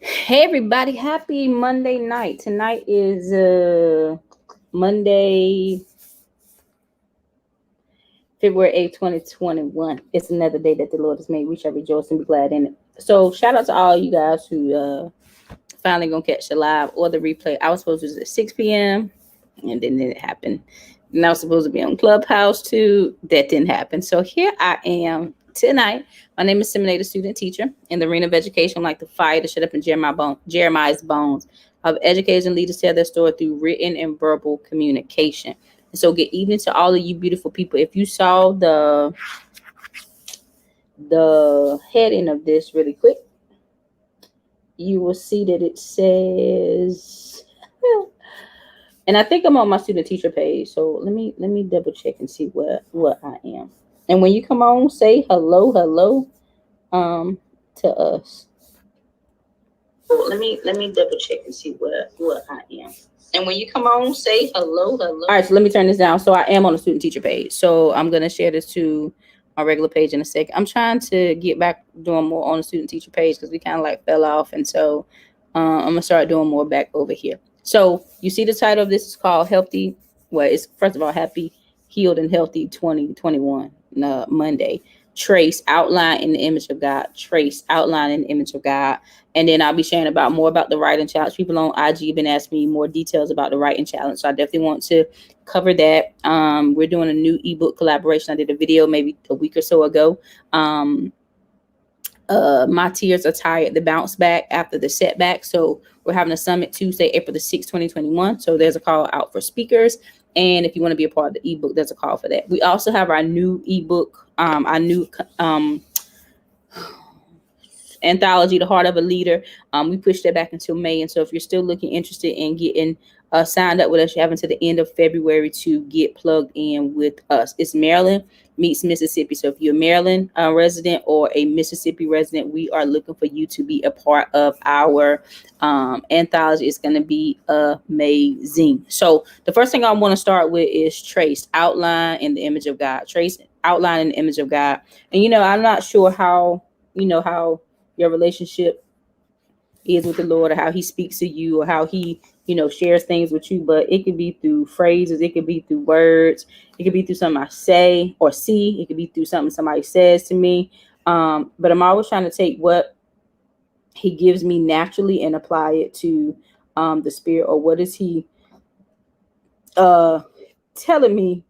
Hey everybody, happy Monday night. Tonight is Monday, February 8th, 2021. It's another day that the Lord has made. We shall rejoice and be glad in it. So shout out to all you guys who finally gonna catch the live or the replay. I was supposed to do it at 6 p.m. and then it happened. And I was supposed to be on Clubhouse too. That didn't happen. So here I am tonight. My name is Seminator Student Teacher in the arena of education, like the fire to shut up in Jeremiah's bones. Of educators and leaders tell their story through written and verbal communication. And so good evening to all of you beautiful people. If you saw the heading of this really quick, you will see that it says and I think I'm on my student teacher page. So let me double check and see what I am. And when you come on, say hello to us. So let me double check and see what I am. And when you come on, say hello. All right, so let me turn this down. So I am on the student teacher page. So I'm gonna share this to my regular page in a second. I'm trying to get back doing more on the student teacher page because we kind of like fell off, and so I'm gonna start doing more back over here. So you see the title of this is called Healthy. Well, it's first of all Happy, Healed, and Healthy 2021 Monday. Trace, outline in the image of God. Trace, outline in the image of God. And then I'll be sharing more about the writing challenge. People on IG have been asking me more details about the writing challenge. So I definitely want to cover that. We're doing a new ebook collaboration. I did a video maybe a week or so ago. My tears are tired to bounce back after the setback. So we're having a summit Tuesday, April the 6th, 2021. So there's a call out for speakers. And if you want to be a part of the ebook, there's a call for that. We also have our new ebook, our new anthology, The Heart of a Leader. We pushed that back until May. And so if you're still interested in getting signed up with us, you have until the end of February to get plugged in with us. It's Maryland meets Mississippi. So if you're a Maryland resident or a Mississippi resident, we are looking for you to be a part of our anthology. It's going to be amazing. So the first thing I want to start with is trace, outline in the image of God. Trace, outline in the image of God. And, I'm not sure how your relationship is with the Lord, or how he speaks to you, or how he, shares things with you. But it could be through phrases, it could be through words, it could be through something I say or see, it could be through something somebody says to me. But I'm always trying to take what he gives me naturally and apply it to the spirit, or what is he telling me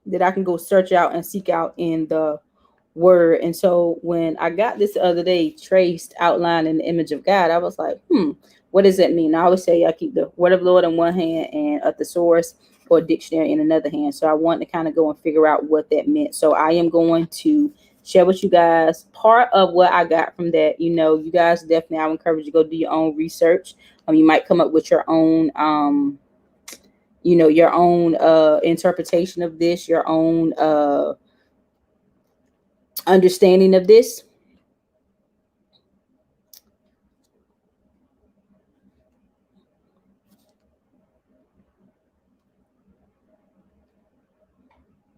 that I can go search out and seek out in the word. And so when I got this the other day, traced, outlined in the image of God, I was like, what does that mean? I always say I keep the word of the Lord in one hand and a thesaurus or dictionary in another hand. So I wanted to kind of go and figure out what that meant. So I am going to share with you guys part of what I got from that. You guys definitely, I would encourage you to go do your own research. You might come up with your own your own interpretation of this, your own understanding of this.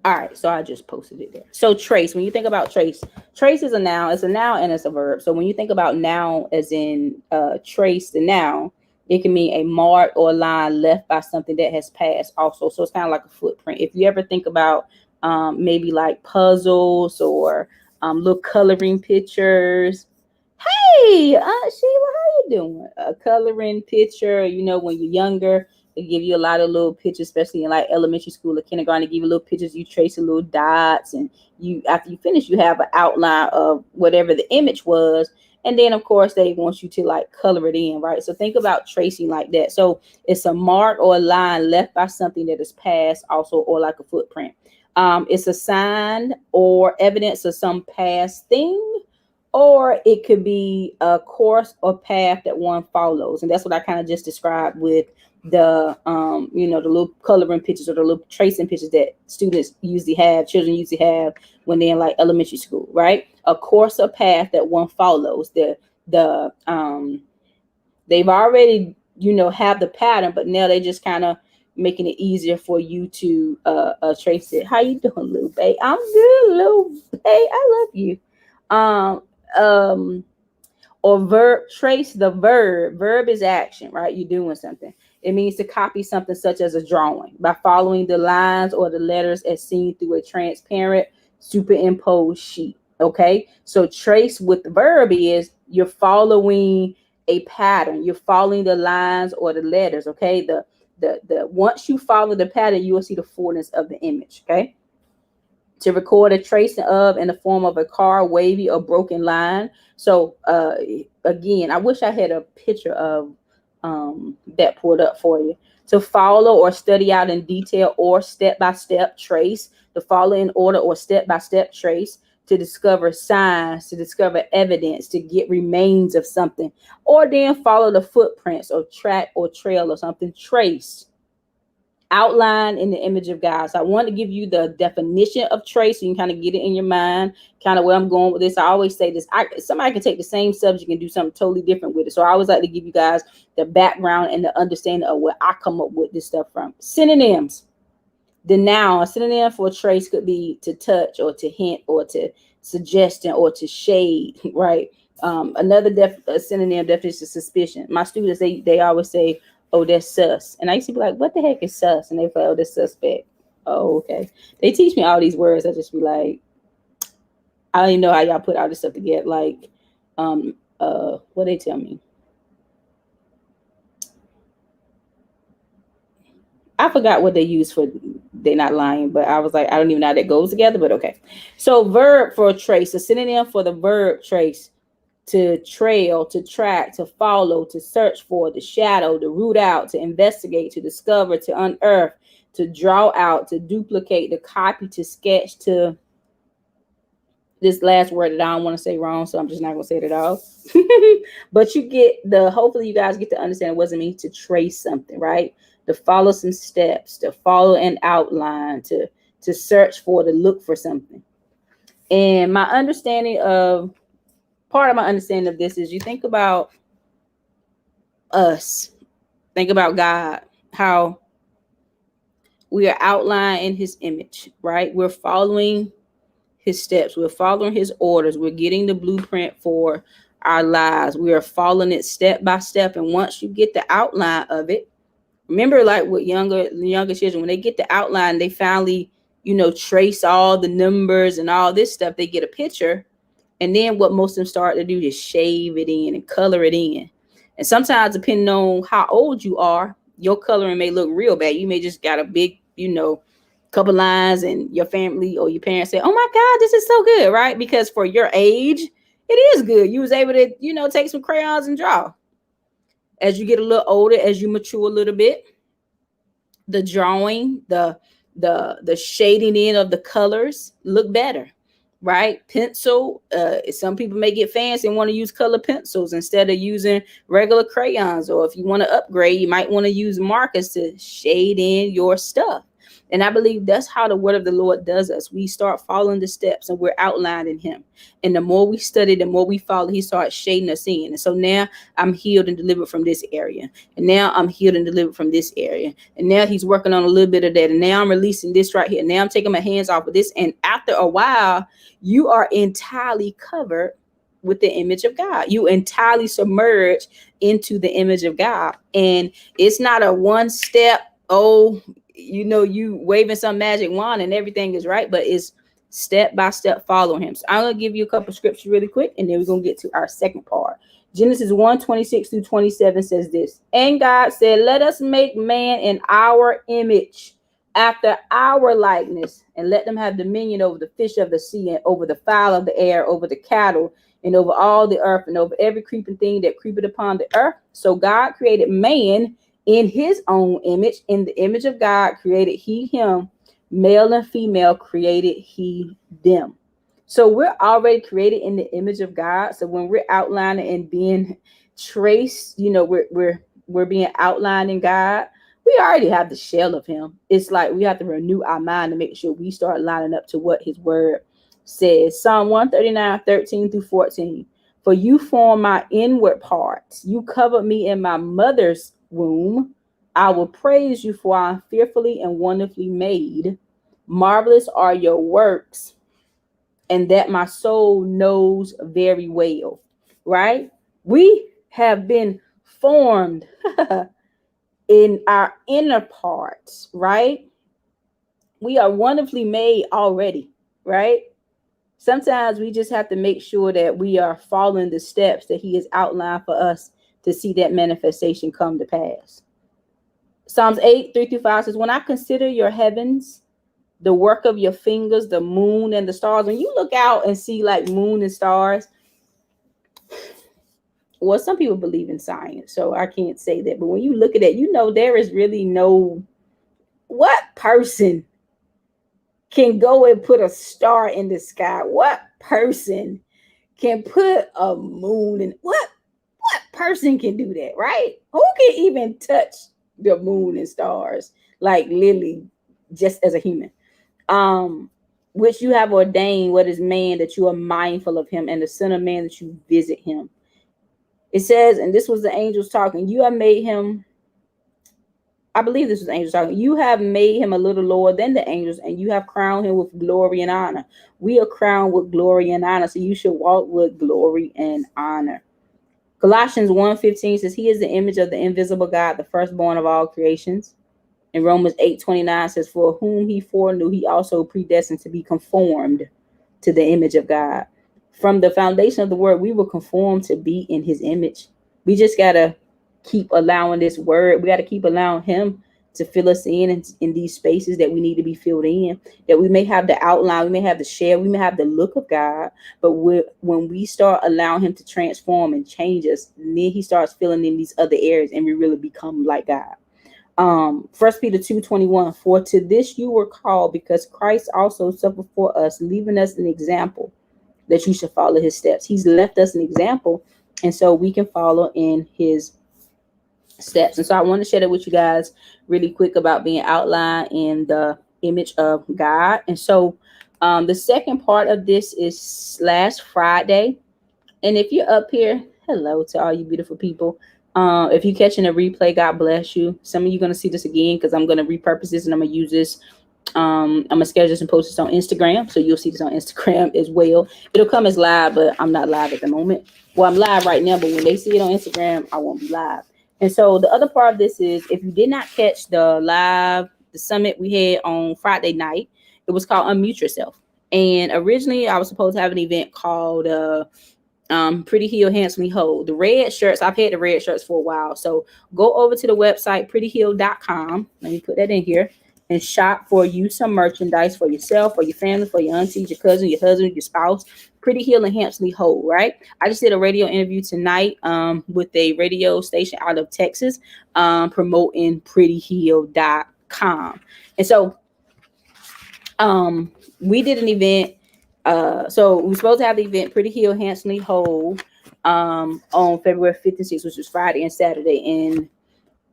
All right, so I just posted it there. So trace, when you think about trace is a noun. It's a noun and it's a verb. So when you think about noun as in trace, the noun, it can mean a mark or a line left by something that has passed also. So it's kind of like a footprint. If you ever think about maybe like puzzles or little coloring pictures. Hey, Sheila, how you doing? A coloring picture, when you're younger, they give you a lot of little pictures, especially in like elementary school or kindergarten. They give you little pictures. You trace the little dots, and after you finish, you have an outline of whatever the image was. And then, of course, they want you to like color it in, right? So think about tracing like that. So it's a mark or a line left by something that is past, also, or like a footprint. It's a sign or evidence of some past thing, or it could be a course or path that one follows. And that's what I kind of just described with the the little coloring pictures or the little tracing pictures that children usually have when they're in like elementary school, right? A course or path that one follows. They've already have the pattern, but now they just kind of making it easier for you to trace it. How you doing, little babe? I'm good, little babe. I love you. Or verb, trace the verb. Verb is action, right? You're doing something. It means to copy something such as a drawing by following the lines or the letters as seen through a transparent superimposed sheet. Okay, so trace with the verb is you're following a pattern. You're following the lines or the letters. Okay, the once you follow the pattern, you will see the fullness of the image. Okay, to record a tracing of in the form of a car, wavy or broken line. So again, I wish I had a picture of that pulled up for you. To follow or study out in detail or step-by-step trace, to follow in order or step-by-step trace, to discover signs, to discover evidence, to get remains of something, or then follow the footprints or track or trail or something, trace, outline in the image of God. So I want to give you the definition of trace so you can kind of get it in your mind, kind of where I'm going with this. I always say this, somebody can take the same subject and do something totally different with it. So I always like to give you guys the background and the understanding of where I come up with this stuff from. Synonyms. The noun, a synonym for a trace could be to touch or to hint or to suggestion or to shade, right? Another synonym definition is suspicion. My students, they always say, oh, that's sus. And I used to be like, what the heck is sus? And they say, oh, that's suspect. Oh, okay. They teach me all these words. I just be like, I don't even know how y'all put all this stuff together. Like, what they tell me? I forgot what they use for they're not lying, but I was like, I don't even know how that goes together, but okay. So verb for a trace, a synonym for the verb trace, to trail, to track, to follow, to search for, to shadow, to root out, to investigate, to discover, to unearth, to draw out, to duplicate, to copy, to sketch, to this last word that I don't want to say wrong, so I'm just not going to say it at all. But you get hopefully you guys get to understand what it means to trace something, right? To follow some steps, to follow an outline, to search for, to look for something. And part of my understanding of this is you think about us, think about God, how we are outlined in his image, right? We're following his steps. We're following his orders. We're getting the blueprint for our lives. We are following it step by step. And once you get the outline of it, remember, like with younger children, when they get the outline, they finally, trace all the numbers and all this stuff. They get a picture. And then what most of them start to do is shave it in and color it in. And sometimes, depending on how old you are, your coloring may look real bad. You may just got a big, couple lines, and your family or your parents say, oh my God, this is so good, right? Because for your age, it is good. You was able to, take some crayons and draw. As you get a little older, as you mature a little bit, the drawing, the shading in of the colors look better, right? Pencil, some people may get fancy and want to use color pencils instead of using regular crayons. Or if you want to upgrade, you might want to use markers to shade in your stuff. And I believe that's how the word of the Lord does us. We start following the steps and we're outlining him. And the more we study, the more we follow, he starts shading us in. And so now I'm healed and delivered from this area. And now I'm healed and delivered from this area. And now he's working on a little bit of that. And now I'm releasing this right here. Now I'm taking my hands off of this. And after a while, you are entirely covered with the image of God. You entirely submerged into the image of God. And it's not a one step, you waving some magic wand and everything is right, but it's step by step following him. So I'm going to give you a couple scriptures really quick, and then we're going to get to our second part. Genesis 1:26-27 says this. And God said, let us make man in our image, after our likeness, and let them have dominion over the fish of the sea, and over the fowl of the air, over the cattle, and over all the earth, and over every creeping thing that creepeth upon the earth. So God created man in his own image. In the image of God created he him, male and female created he them. So we're already created in the image of God. So when we're outlining and being traced, we're being outlined in God. We already have the shell of him. It's like we have to renew our mind to make sure we start lining up to what his word says. Psalm 139:13-14. For you form my inward parts. You covered me in my mother's womb. I will praise you, for I am fearfully and wonderfully made. Marvelous are your works, and that my soul knows very well. Right? We have been formed in our inner parts, right? We are wonderfully made already, right? Sometimes we just have to make sure that we are following the steps that he has outlined for us to see that manifestation come to pass. Psalms 8, 3 through 5 says, when I consider your heavens, the work of your fingers, the moon and the stars, when you look out and see like moon and stars, well, some people believe in science, so I can't say that. But when you look at it, you know, there is really no, what person can go and put a star in the sky? What person can put a moon in? What person can do that, right? Who can even touch the moon and stars like Lily just as a human? Which you have ordained what is man that you are mindful of him, and the son of man that you visit him. It says, and this was the angels talking, you have made him, I believe this was angels talking, you have made him a little lower than the angels, and you have crowned him with glory and honor. We are crowned with glory and honor, so you should walk with glory and honor. Colossians 1:15 says, he is the image of the invisible God, the firstborn of all creations. And Romans 8:29 says, for whom he foreknew, he also predestined to be conformed to the image of God. From the foundation of the word, we were conformed to be in his image. We just got to keep allowing this word. We got to keep allowing him to fill us in these spaces that we need to be filled in, that we may have the outline, we may have the share, we may have the look of God. But when we start allowing him to transform and change us, then he starts filling in these other areas and we really become like God. 1 Peter 2:21, for to this you were called, because Christ also suffered for us, leaving us an example that you should follow his steps. He's left us an example, and so we can follow in his steps. And so I want to share that with you guys really quick about being outlined in the image of God. And so the second part of this is last Friday. And if you're up here, hello to all you beautiful people. If you're catching a replay, God bless you. Some of you are going to see this again because I'm going to repurpose this and I'm going to use this. I'm going to schedule this and post this on Instagram. So you'll see this on Instagram as well. It'll come as live, but I'm not live at the moment. Well, I'm live right now, but when they see it on Instagram, I won't be live. And so the other part of this is, if you did not catch the summit we had on Friday night, it was called Unmute Yourself. And originally I was supposed to have an event called Pretty Heal Handsomely Whole. The red shirts, I've had the red shirts for a while. So go over to the website, prettyheal.com. Let me put that in here. And shop for you some merchandise for yourself, for your family, for your aunties, your cousin, your husband, your spouse. Pretty Heal and Handsomely Whole, right? I just did a radio interview tonight with a radio station out of Texas promoting prettyheal.com. And so we did an event. So we were supposed to have the event Pretty Heal Handsomely Whole on February 5th and 6th, which was Friday and Saturday. And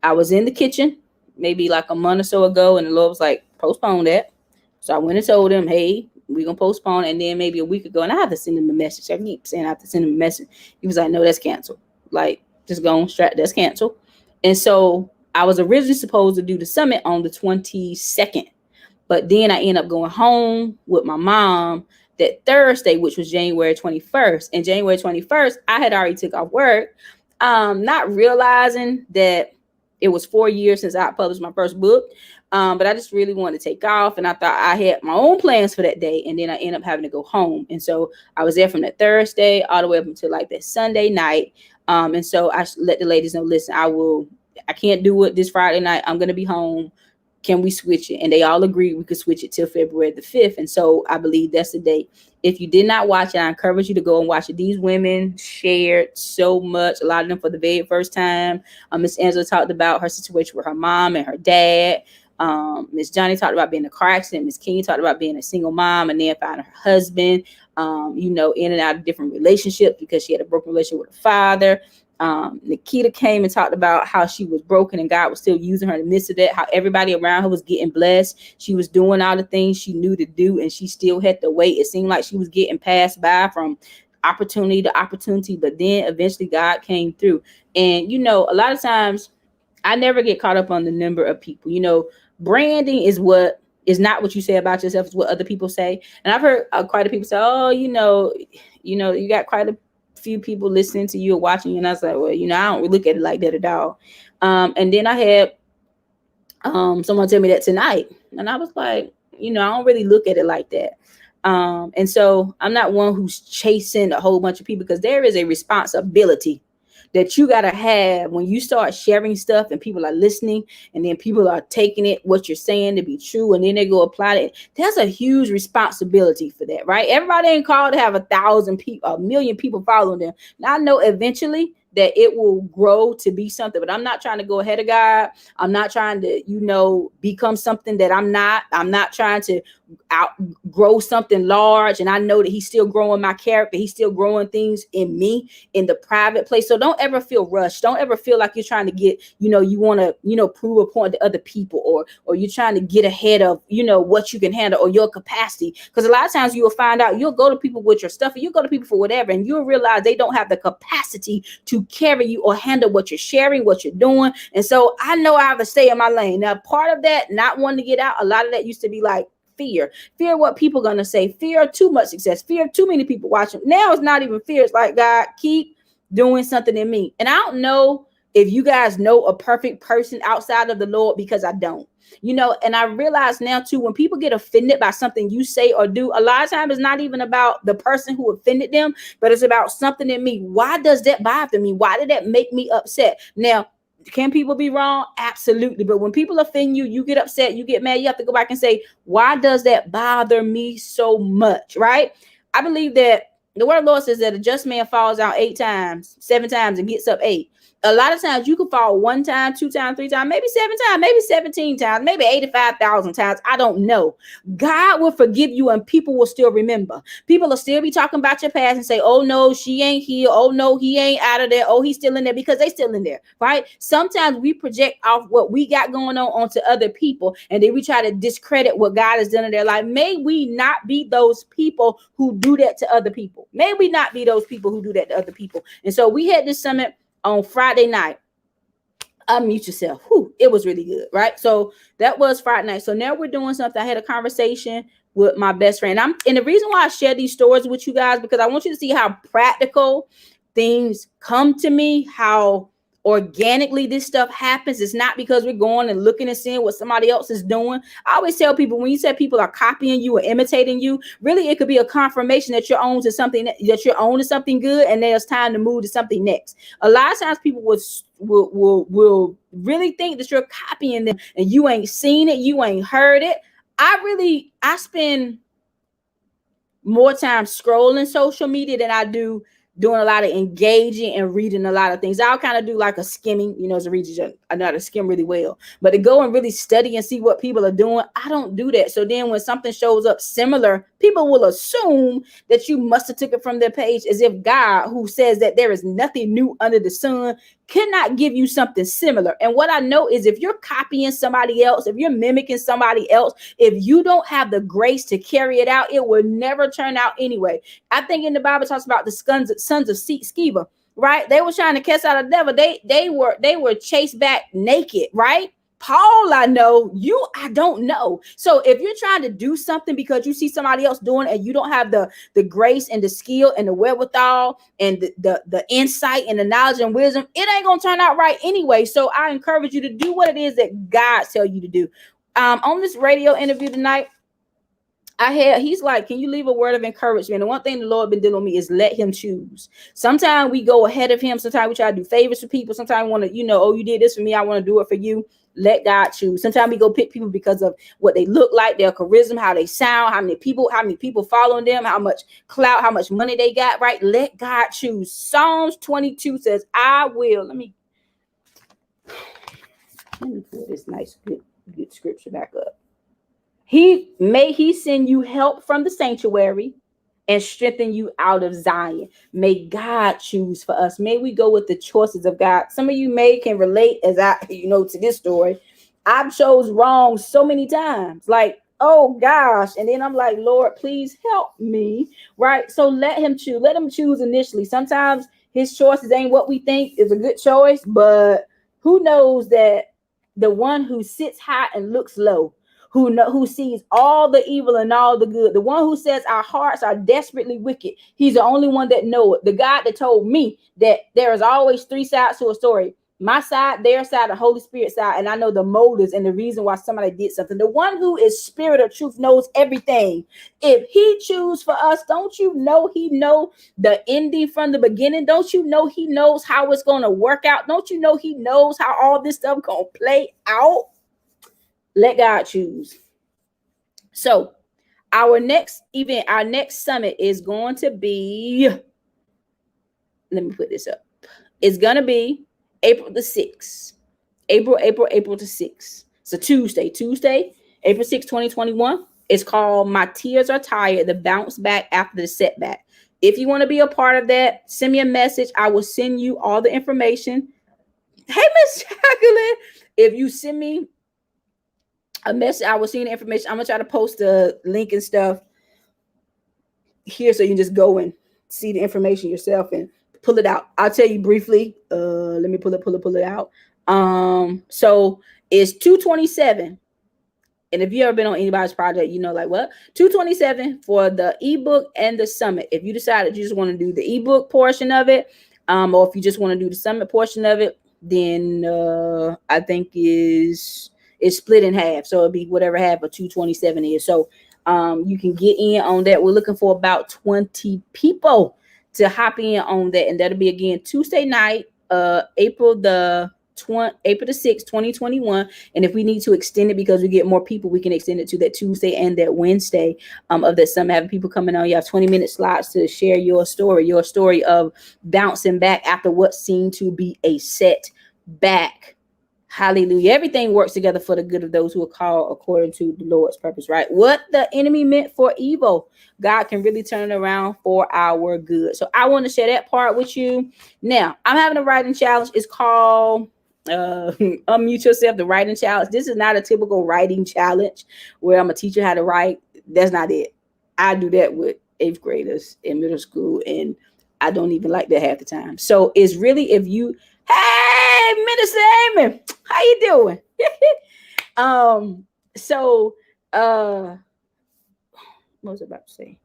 I was in the kitchen maybe like a month or so ago, and the Lord was like, postpone that. So I went and told him, hey, we're going to postpone. And then maybe a week ago, and I have to send him a message. I keep saying I have to send him a message. He was like, no, that's canceled. Like, just go on straight. That's canceled. And so I was originally supposed to do the summit on the 22nd. But then I ended up going home with my mom that Thursday, which was January 21st. And January 21st, I had already took off work, not realizing that it was 4 years since I published my first book. But I just really wanted to take off. And I thought I had my own plans for that day. And then I ended up having to go home. And so I was there from that Thursday all the way up until like that Sunday night. And so I let the ladies know, listen, I can't do it this Friday night. I'm going to be home. Can we switch it? And they all agreed we could switch it till February the 5th. And so I believe that's the day. If you did not watch it, I encourage you to go and watch it. These women shared so much, a lot of them for the very first time. Miss Angela talked about her situation with her mom and her dad. Miss Johnny talked about being in a car accident. Miss King talked about being a single mom and then finding her husband, in and out of different relationships because she had a broken relationship with her father. Nikita came and talked about how she was broken and God was still using her in the midst of that, how everybody around her was getting blessed. She was doing all the things she knew to do and she still had to wait. It seemed like she was getting passed by from opportunity to opportunity, but then eventually God came through. And a lot of times I never get caught up on the number of people. Branding is not what you say about yourself, it's what other people say. And I've heard quite a few people say, oh, you got quite a few people listening to you or watching you. And I was like, well, I don't really look at it like that at all. And then I had someone tell me that tonight, and I was like, I don't really look at it like that. And so I'm not one who's chasing a whole bunch of people, because there is a responsibility that you got to have when you start sharing stuff and people are listening, and then people are taking it, what you're saying, to be true, and then they go apply it. There's a huge responsibility for that, right? Everybody ain't called to have 1,000 people, 1,000,000 people following them. Now, I know eventually that it will grow to be something, but I'm not trying to go ahead of God. I'm not trying to, become something that I'm not. I'm not trying to outgrow something large. And I know that he's still growing my character. He's still growing things in me in the private place. So don't ever feel rushed. Don't ever feel like you're trying to get, you want to, prove a point to other people, or you're trying to get ahead of, what you can handle or your capacity. Because a lot of times you will find out, you'll go to people with your stuff, and you'll go to people for whatever, and you'll realize they don't have the capacity to carry you or handle what you're sharing, what you're doing. And so I know I have to stay in my lane. Now, part of that, not wanting to get out, a lot of that used to be like fear what people are going to say, fear of too much success, fear of too many people watching. Now it's not even fear. It's like, God, keep doing something in me. And I don't know if you guys know a perfect person outside of the Lord, because I don't. And I realize now too, when people get offended by something you say or do, a lot of times it's not even about the person who offended them, but it's about something in me. Why does that bother me? Why did that make me upset? Now, can people be wrong? Absolutely. But when people offend you, you get upset, you get mad, you have to go back and say, why does that bother me so much? Right? I believe that the word of the Lord says that a just man falls out 8 times, 7 times, and gets up 8. A lot of times you can fall 1 time, 2 times, 3 times, maybe 7 times, maybe 17 times, maybe 85,000 times. I don't know. God will forgive you, and people will still remember. People will still be talking about your past and say, oh no, she ain't here. Oh no, he ain't out of there. Oh, he's still in there, because they still in there, right? Sometimes we project off what we got going on onto other people, and then we try to discredit what God has done in their life. May we not be those people who do that to other people. May we not be those people who do that to other people. And so we had this summit on Friday night. Unmute yourself. Whew, it was really good, right? So that was Friday night. So now we're doing something. I had a conversation with my best friend. And the reason why I share these stories with you guys, because I want you to see how practical things come to me, how organically this stuff happens. It's not because we're going and looking and seeing what somebody else is doing. I always tell people, when you say people are copying you or imitating you, really it could be a confirmation that you're on to something, that you're on to something good, and there's time to move to something next. A lot of times people will really think that you're copying them, and you ain't seen it, you ain't heard it. I spend more time scrolling social media than I do doing a lot of engaging and reading a lot of things. I'll kind of do like a skimming, as a reader, I know how to skim really well, but to go and really study and see what people are doing, I don't do that. So then when something shows up similar, people will assume that you must have took it from their page, as if God, who says that there is nothing new under the sun, cannot give you something similar. And what I know is, if you're copying somebody else, if you're mimicking somebody else, if you don't have the grace to carry it out, it will never turn out anyway. I think in the Bible talks about the sons of Sceva, right? They were trying to cast out a devil. They were chased back naked, right? Paul, I know. I don't know. So if you're trying to do something because you see somebody else doing it, and you don't have the grace and the skill and the wherewithal and the insight and the knowledge and wisdom, it ain't gonna turn out right anyway. So I encourage you to do what it is that God tells you to do. On this radio interview tonight, he's like, can you leave a word of encouragement? And one thing the Lord been dealing with me is let him choose. Sometimes we go ahead of him. Sometimes we try to do favors for people. Sometimes we want to, oh, you did this for me, I want to do it for you. Let God choose. Sometimes we go pick people because of what they look like, their charisma, how they sound, how many people following them, how much clout, how much money they got, right? Let God choose. Psalms 22 says, let me pull this nice good scripture back up. May he send you help from the sanctuary and strengthen you out of Zion. May God choose for us. May we go with the choices of God. Some of you can relate, as to this story. I've chose wrong so many times. Like, oh gosh. And then I'm like, Lord, please help me. Right. So let him choose. Let him choose initially. Sometimes his choices ain't what we think is a good choice, but who knows that the one who sits high and looks low, who sees all the evil and all the good, the one who says our hearts are desperately wicked. He's the only one that knows it. The God that told me that there is always three sides to a story: my side, their side, the Holy Spirit side, and I know the motives and the reason why somebody did something. The one who is spirit of truth knows everything. If he choose for us, don't you know he know the ending from the beginning? Don't you know he knows how it's going to work out? Don't you know he knows how all this stuff going to play out? Let God choose. So our next event, our next summit is going to be, let me put this up. It's going to be April the 6th. April the 6th. It's a Tuesday, April 6th, 2021. It's called My Tears Are Tired, the Bounce Back After the Setback. If you want to be a part of that, send me a message. I will send you all the information. Hey, Miss Jacqueline, if you send me a message, I will see the information. I'm gonna try to post the link and stuff here so you can just go and see the information yourself and pull it out. I'll tell you briefly. Let me pull it out. So it's 227. And if you ever been on anybody's project, you know, like what? 227 for the ebook and the summit. If you decided you just want to do the ebook portion of it, or if you just want to do the summit portion of it, then I think it's split in half. So it'll be whatever half of 227 is. So you can get in on that. We're looking for about 20 people to hop in on that. And that'll be again Tuesday night, April the 6th, 2021. And if we need to extend it because we get more people, we can extend it to that Tuesday and that Wednesday of that summit. Having people coming on, you have 20-minute slots to share your story of bouncing back after what seemed to be a setback. Hallelujah. Everything works together for the good of those who are called according to the Lord's purpose, right? What the enemy meant for evil, God can really turn it around for our good. So I want to share that part with you. Now, I'm having a writing challenge. It's called Unmute Yourself, the writing challenge. This is not a typical writing challenge where I'm going to teach you how to write. That's not it. I do that with 8th graders in middle school, and I don't even like that half the time. So it's really if you, hey, Minister Amy, how you doing? What was I about to say?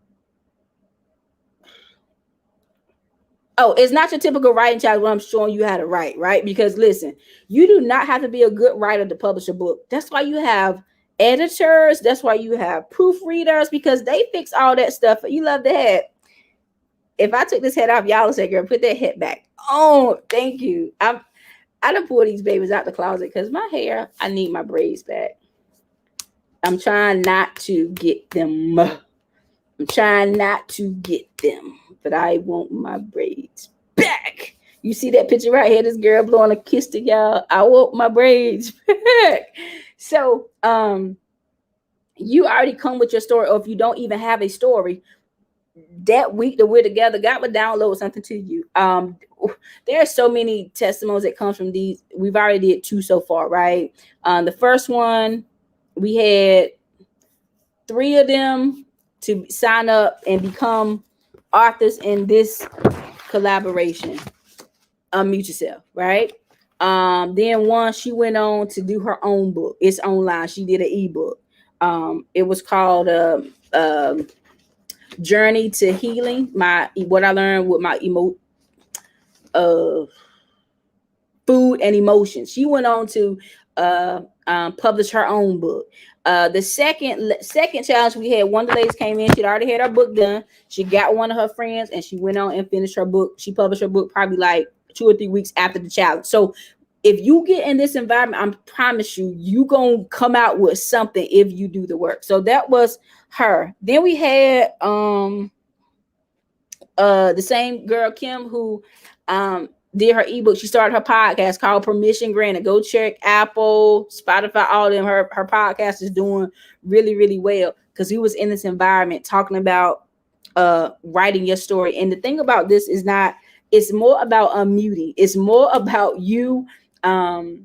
Oh, it's not your typical writing challenge where I'm showing you how to write, right? Because listen, you do not have to be a good writer to publish a book. That's why you have editors. That's why you have proofreaders, because they fix all that stuff. You love the head. If I took this head off, y'all would say, girl, put that head back. Oh, thank you. I done pull these babies out the closet because my hair, I need my braids back. I'm trying not to get them. But I want my braids back. You see that picture right here? This girl blowing a kiss to y'all. I want my braids back. So, you already come with your story, or if you don't even have a story, that week that we're together, God would download something to you. There are so many testimonies that come from these. We've already did 2 so far, right? The first one, we had 3 of them to sign up and become authors in this collaboration. Unmute Yourself, right? Then one, she went on to do her own book. It's online. She did an ebook. It was called Journey to Healing. What I learned with my food and emotions. She went on to publish her own book. The second challenge we had, one of the ladies came in. She'd already had her book done. She got one of her friends and she went on and finished her book. She published her book probably like 2 or 3 weeks after the challenge. So if you get in this environment, I promise you gonna come out with something if you do the work. So that was her. Then we had the same girl, Kim, who did her ebook. She started her podcast called Permission Granted. Go check Apple, Spotify, all of them. Her podcast is doing really, really well because we was in this environment talking about writing your story. And the thing about this is it's more about unmuting. It's more about you not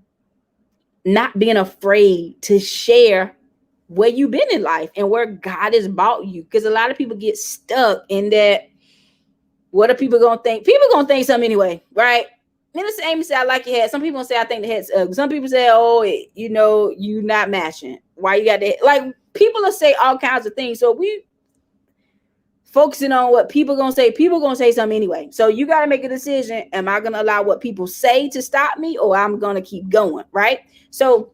being afraid to share where you've been in life and where God has brought you. Because a lot of people get stuck in that. What are people gonna think? People gonna think something anyway, right? Minister Amy said, I like your head. Some people say, I think the head's ugly. Some people say, oh, you not matching. why you got that? Like, people will say all kinds of things. So we focusing on what people gonna say. People gonna say something anyway. So you got to make a decision. Am I gonna allow what people say to stop me, or I'm gonna keep going, right? So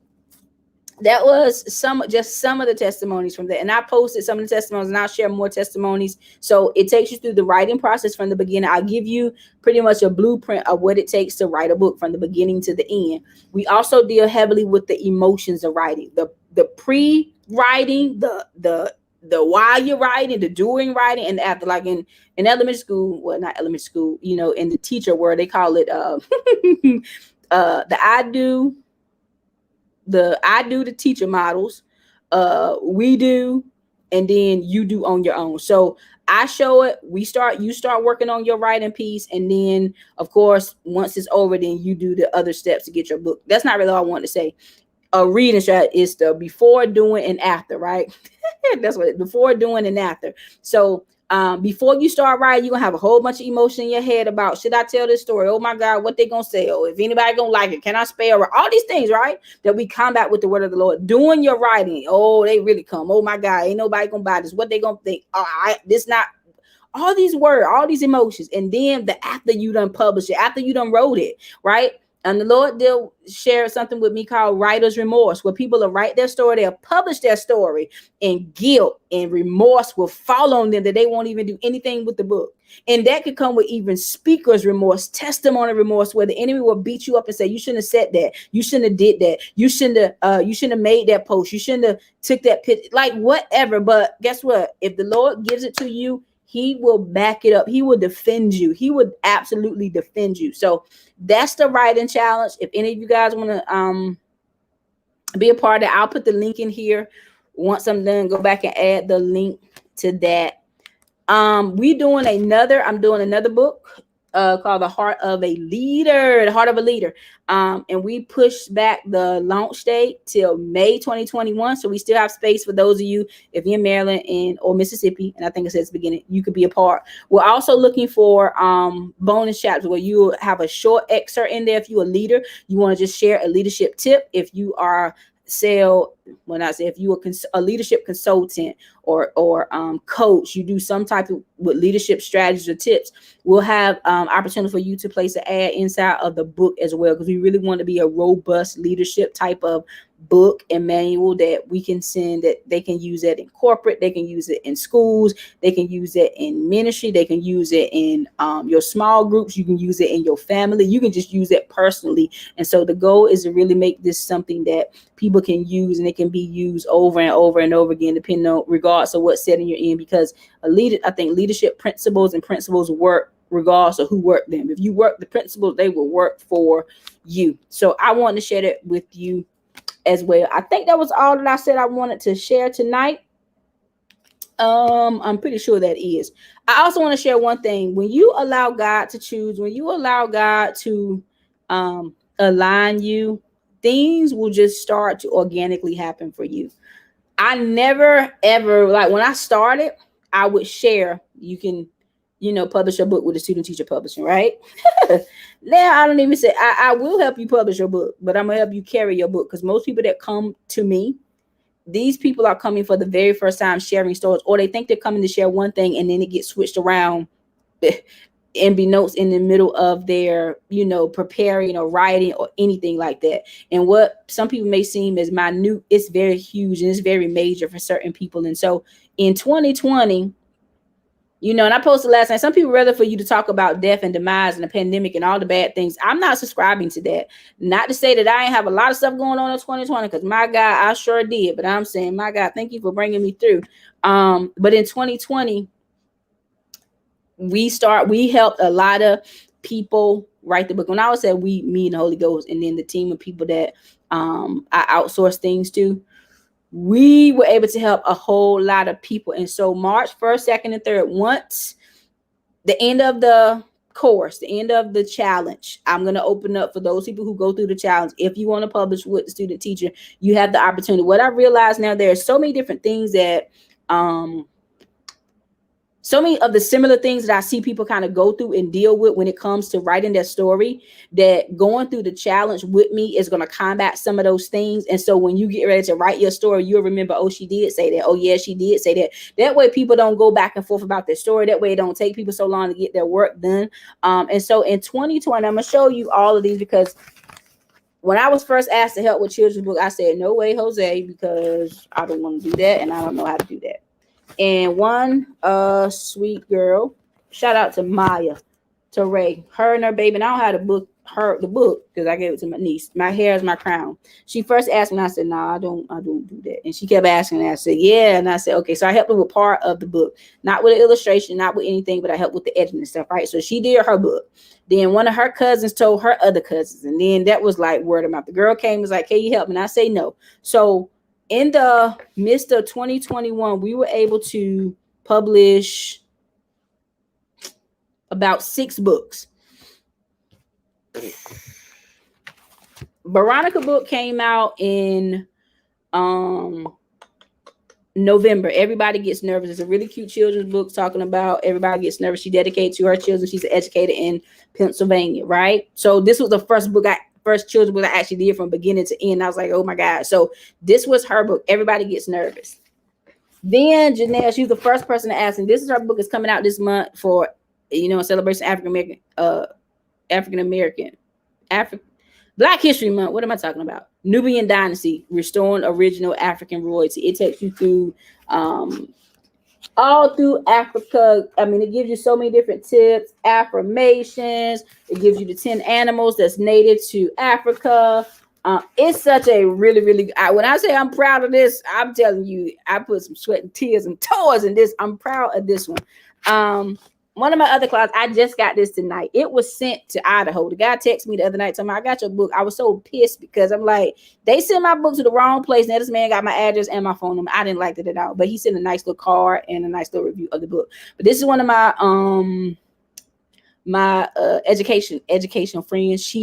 that was some of the testimonies from that, and I posted some of the testimonies, and I'll share more testimonies. So it takes you through the writing process from the beginning. I'll give you pretty much a blueprint of what it takes to write a book from the beginning to the end. We also deal heavily with the emotions of writing, the pre-writing, the while you're writing, the during writing, and after. Like in elementary school, well, not elementary school, in the teacher world, they call it the the teacher models, we do, and then you do on your own. So I show it, you start working on your writing piece, and then of course once it's over, then you do the other steps to get your book. That's not really all I want to say. A reading strat is the before, doing, and after, right? That's what before, doing, and after. So before you start writing, you're gonna have a whole bunch of emotion in your head about, should I tell this story? Oh my God, what they gonna say? Oh, if anybody gonna like it, can I spell? All these things, right? That we combat with the word of the Lord. Doing your writing, oh, they really come. Oh my God, ain't nobody gonna buy this. What they gonna think? This not. All these words, all these emotions, and then after you done publish it, after you done wrote it, right? And the Lord did share something with me called writer's remorse, where people will write their story, they'll publish their story, and guilt and remorse will fall on them that they won't even do anything with the book. And that could come with even speaker's remorse, testimony remorse, where the enemy will beat you up and say, you shouldn't have said that, you shouldn't have did that, you shouldn't have made that post, you shouldn't have took that picture, like whatever. But guess what? If the Lord gives it to you, he will back it up. He will defend you. He would absolutely defend you. So that's the writing challenge. If any of you guys want to be a part of it, I'll put the link in here. Once I'm done, go back and add the link to that. I'm doing another book called The Heart of a Leader. And we pushed back the launch date till May 2021. So we still have space for those of you, if you're in Maryland or Mississippi, and I think it says beginning, you could be a part. We're also looking for bonus chapters where you have a short excerpt in there. If you're a leader, you want to just share a leadership tip. If you are if you are a leadership consultant or coach, you do some type of with leadership strategies or tips, we'll have opportunity for you to place an ad inside of the book as well, because we really want to be a robust leadership type of book and manual that we can send, that they can use it in corporate, they can use it in schools, they can use it in ministry, they can use it in your small groups, you can use it in your family, you can just use it personally. And so the goal is to really make this something that people can use, and it can be used over and over and over again, depending on regardless of what setting you're in, because I think leadership principles work regardless of who worked them. If you work the principles, they will work for you. So I wanted to share that with you as well. I think that was all that I said I wanted to share tonight. I'm pretty sure that is. I also want to share one thing. When you allow God to choose, when you allow God to align you, things will just start to organically happen for you. I never ever, like when I started, I would share, you can, publish a book with a student teacher publishing, right? Now I don't even say I will help you publish your book, but I'm gonna help you carry your book, because most people that come to me, these people are coming for the very first time sharing stories, or they think they're coming to share one thing and then it gets switched around and be notes in the middle of their, preparing or writing or anything like that. And what some people may seem as minute, it's very huge and it's very major for certain people. And so in 2020, and I posted last night, some people rather for you to talk about death and demise and the pandemic and all the bad things. I'm not subscribing to that. Not to say that I ain't have a lot of stuff going on in 2020, because my God, I sure did. But I'm saying, my God, thank you for bringing me through. But in 2020, we helped a lot of people write the book. When I would say we, me and the Holy Ghost, and then the team of people that I outsource things to, we were able to help a whole lot of people. And so March 1st, 2nd, and 3rd, once the end of the course, the end of the challenge, I'm going to open up for those people who go through the challenge. If you want to publish with the student teacher, you have the opportunity. What I realize now, there are so many different things that so many of the similar things that I see people kind of go through and deal with when it comes to writing their story, that going through the challenge with me is going to combat some of those things. And so when you get ready to write your story, you'll remember, oh, she did say that. Oh, yeah, she did say that. That way people don't go back and forth about their story. That way it don't take people so long to get their work done. And so in 2020, I'm going to show you all of these, because when I was first asked to help with children's book, I said, no way, Jose, because I don't want to do that and I don't know how to do that. And one sweet girl, shout out to Maya, to Ray, her and her baby, and I don't have the book because I gave it to my niece. My hair is my crown. She first asked me, and I said, "No, I don't do that." And she kept asking, and I said, "Yeah," and I said, "Okay." So I helped her with part of the book, not with the illustration, not with anything, but I helped with the editing and stuff, right? So she did her book. Then one of her cousins told her other cousins, and then that was like word of mouth. The girl came and was like, "Can you help me?" And I say no. So in the midst of 2021, we were able to publish about 6 books. Veronica book came out in November. Everybody Gets Nervous. It's a really cute children's book talking about everybody gets nervous. She dedicated to her children. She's an educator in Pennsylvania, right? So this was the first children's book I actually did from beginning to end. I was like, oh my God. So this was her book, Everybody Gets Nervous. Then Janelle, she was the first person to ask, and this is her book. It's coming out this month for, celebration Black History Month. What am I talking about? Nubian Dynasty, Restoring Original African Royalty. It takes you through all through Africa. I mean, it gives you so many different tips, affirmations. It gives you the 10 animals that's native to Africa. It's such a really, really, when I say I'm proud of this, I'm telling you, I put some sweat and tears and toys in this. I'm proud of this one. One of my other clients, I just got this tonight. It was sent to Idaho. The guy texted me the other night, told me, I got your book. I was so pissed because I'm like, they sent my book to the wrong place. Now this man got my address and my phone number. I didn't like it at all, but he sent a nice little card and a nice little review of the book. But this is one of my educational friends.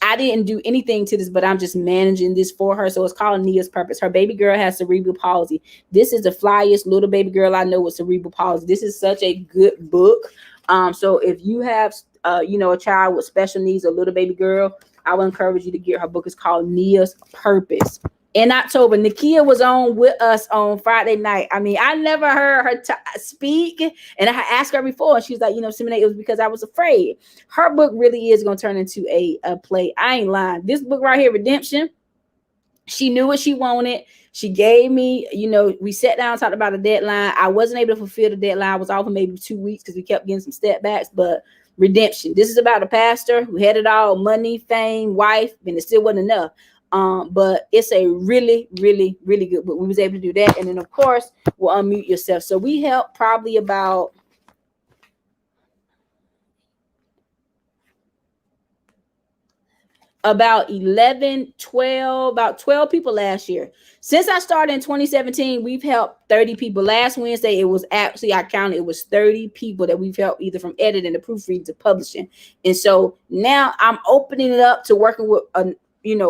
I didn't do anything to this, but I'm just managing this for her. So it's called Nia's Purpose. Her baby girl has cerebral palsy. This is the flyest little baby girl I know with cerebral palsy. This is such a good book. So if you have, a child with special needs, a little baby girl, I would encourage you to get her book. It's called Nia's Purpose. In October, Nakia was on with us on Friday night. I mean, I never heard her speak, and I asked her before, and she was like, Simone, it was because I was afraid. Her book really is going to turn into a play. I ain't lying. This book right here, Redemption, she knew what she wanted. She gave me, we sat down, talked about a deadline. I wasn't able to fulfill the deadline. I was off for maybe 2 weeks because we kept getting some setbacks, but Redemption. This is about a pastor who had it all, money, fame, wife, and it still wasn't enough. But it's a really, really, really good book. We was able to do that. And then, of course, we'll unmute yourself. So we helped probably about 12 people last year. Since I started in 2017, we've helped 30 people. Last Wednesday, it was actually, I counted, it was 30 people that we've helped either from editing to proofreading to publishing. And so now I'm opening it up to working with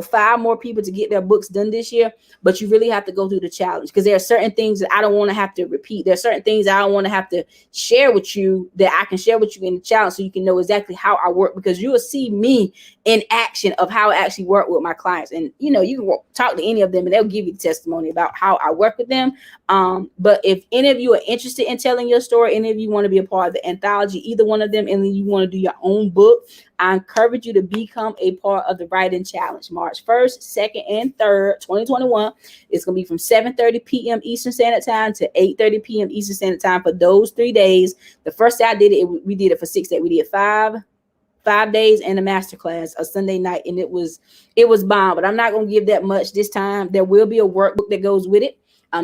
5 more people to get their books done this year. But you really have to go through the challenge, because there are certain things that I don't want to have to repeat. There are certain things I don't want to have to share with you that I can share with you in the challenge, so you can know exactly how I work, because you will see me in action of how I actually work with my clients. And you can talk to any of them and they'll give you the testimony about how I work with them. But if any of you are interested in telling your story, any of you want to be a part of the anthology, either one of them, and then you want to do your own book, I encourage you to become a part of the writing challenge. March 1st, 2nd, and 3rd, 2021. It's going to be from 7:30 p.m. Eastern Standard Time to 8:30 p.m. Eastern Standard Time for those 3 days. The first day I did it, we did it for 6 days. We did 5 days and a masterclass, a Sunday night, and it was bomb. But I'm not going to give that much this time. There will be a workbook that goes with it.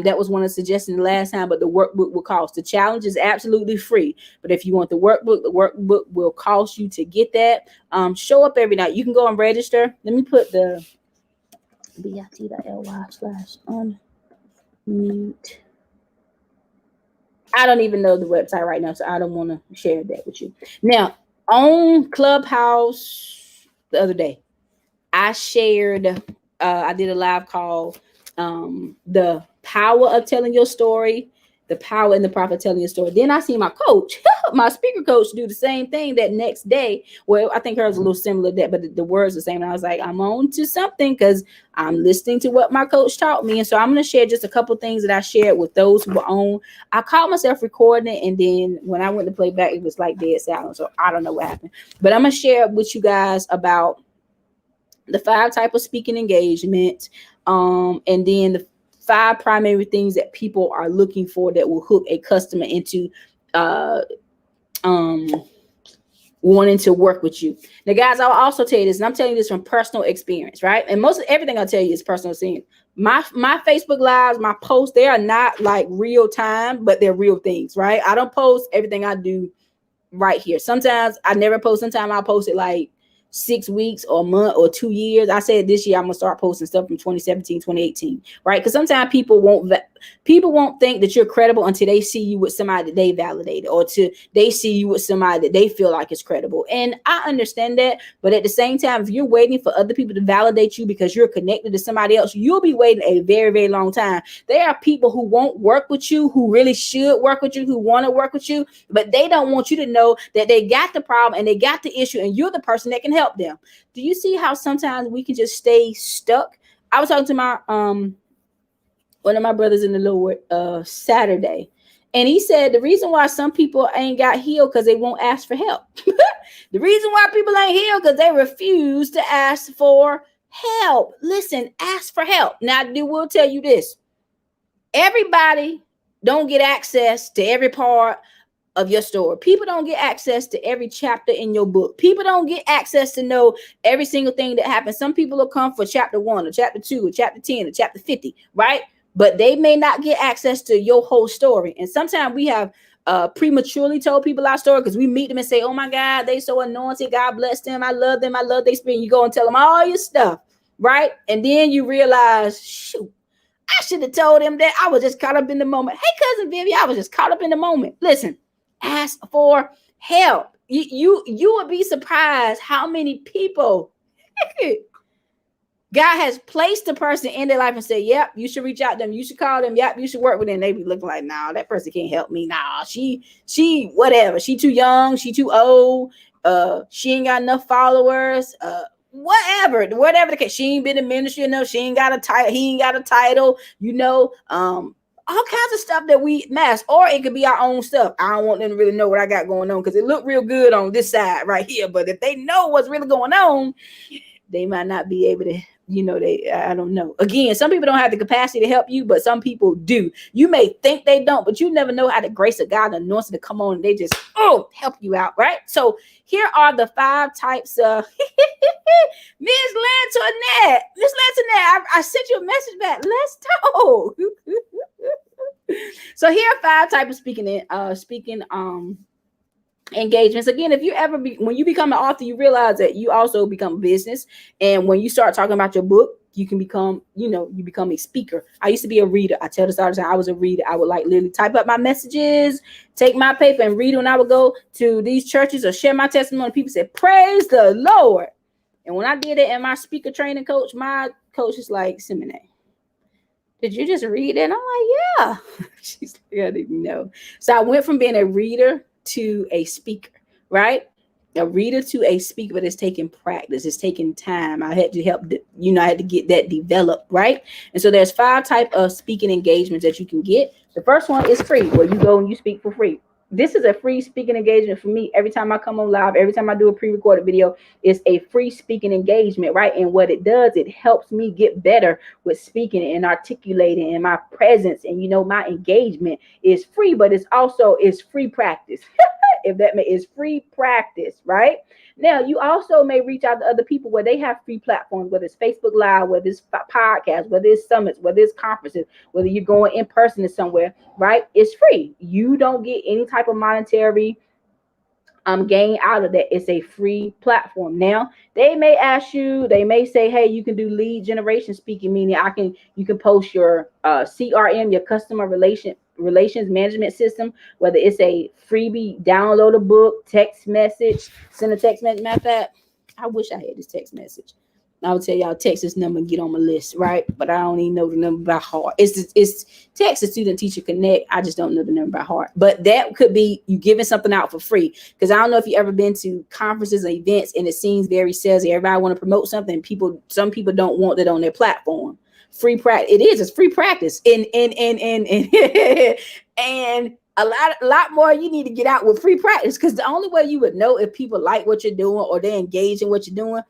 That was one of the suggestions the last time, but the workbook will cost. The challenge is absolutely free, but if you want the workbook will cost you to get that. Show up every night. You can go and register. Let me put the bit.ly/unmute. I don't even know the website right now, so I don't want to share that with you. Now, on Clubhouse the other day, I shared, I did a live call, the power of telling your story the power in the prophet telling your story. Then I see my coach, my speaker coach, do the same thing that next day. Well, I think hers was a little similar to that, but the words the same. And I was like, I'm on to something because I'm listening to what my coach taught me. And so I'm going to share just a couple things that I shared with those who were on. I caught myself recording it, and then when I went to play back, it was like dead silent. So I don't know what happened. But I'm going to share with you guys about the 5 type of speaking engagement, and then the 5 primary things that people are looking for that will hook a customer into wanting to work with you. Now, guys, I'll also tell you this, and I'm telling you this from personal experience, right? And most of everything I'll tell you is personal experience. My Facebook lives, my posts, they are not like real time, but they're real things, right? I don't post everything I do right here. Sometimes I never post. Sometimes I'll post it like 6 weeks or a month or 2 years. I said this year I'm gonna start posting stuff from 2017, 2018, right? Because sometimes people won't think that you're credible until they see you with somebody that they validated, or to they see you with somebody that they feel like is credible. And I understand that, but at the same time, if you're waiting for other people to validate you because you're connected to somebody else, you'll be waiting a very, very long time. There are people who won't work with you, who really should work with you, who want to work with you, but they don't want you to know that they got the problem and they got the issue, and you're the person that can help them. Do you see how sometimes we can just stay stuck? I was talking to my one of my brothers in the Lord Saturday, and he said the reason why some people ain't got healed because they won't ask for help. The reason why people ain't healed because they refuse to ask for help. Listen, ask for help. Now, I will tell you this: everybody don't get access to every part of your story. People don't get access to every chapter in your book. People don't get access to know every single thing that happens. Some people will come for chapter 1 or chapter 2 or chapter 10 or chapter 50, right? But they may not get access to your whole story. And sometimes we have prematurely told people our story because we meet them and say, oh my God, they so anointed. God bless them. I love them. I love their spirit. You go and tell them all your stuff, right? And then you realize, shoot, I should have told them that. I was just caught up in the moment. Hey, cousin Vivi, I was just caught up in the moment. Listen, ask for help. You would be surprised how many people God has placed the person in their life and say, yep, you should reach out to them. You should call them. Yep, you should work with them. They be looking like, nah, that person can't help me. Nah, she whatever. She too young. She too old. She ain't got enough followers. Whatever the case. She ain't been in ministry enough. She ain't got a title. He ain't got a title. All kinds of stuff that we mask, or it could be our own stuff. I don't want them to really know what I got going on because it looked real good on this side right here. But if they know what's really going on, they might not be able to, I don't know. Again, some people don't have the capacity to help you, but some people do. You may think they don't, but you never know how the grace of God anoints to come on and they just, help you out, right? So here are the 5 types of Miss Lantonette. Miss Lantonette, I sent you a message back. Let's talk. So here are 5 types of speaking engagements. Again, if you when you become an author, you realize that you also become a business. And when you start talking about your book, you can become, you become a speaker. I used to be a reader. I tell this all the time. I was a reader. I would like literally type up my messages, take my paper and read when I would go to these churches or share my testimony. People said, praise the Lord. And when I did it, and my speaker training coach, my coach is like, Simone, did you just read it? And I'm like, yeah. She's like, I didn't know. So I went from being a reader to a speaker, right? A reader to a speaker, but it's taking practice. It's taking time. I had to help, I had to get that developed, right? And so there's 5 types of speaking engagements that you can get. The first one is free, where you go and you speak for free. This is a free speaking engagement for me. Every time I come on live, every time I do a pre-recorded video, it's a free speaking engagement, right? And what it does, it helps me get better with speaking and articulating and my presence. And my engagement is free, but it's free practice. If that is free practice, right? Now, you also may reach out to other people where they have free platforms, whether it's Facebook Live, whether it's podcast, whether it's summits, whether it's conferences, whether you're going in person to somewhere, right? It's free. You don't get any type of monetary gain out of that. It's a free platform. Now, they may ask you, they may say, hey, you can do lead generation speaking, meaning you can post your CRM, your customer relations management system, whether it's a freebie, download a book, text message, send a text message. Matter of fact, I wish I had this text message. I would tell y'all text this number and get on my list, right? But I don't even know the number by heart. It's text the student teacher connect. I just don't know the number by heart. But that could be you giving something out for free. Because I don't know if you ever been to conferences or events and it seems very salesy. Everybody want to promote something. Some people don't want that on their platform. Free practice. It's free practice. And and a lot more you need to get out with free practice, because the only way you would know if people like what you're doing or they engage in what you're doing,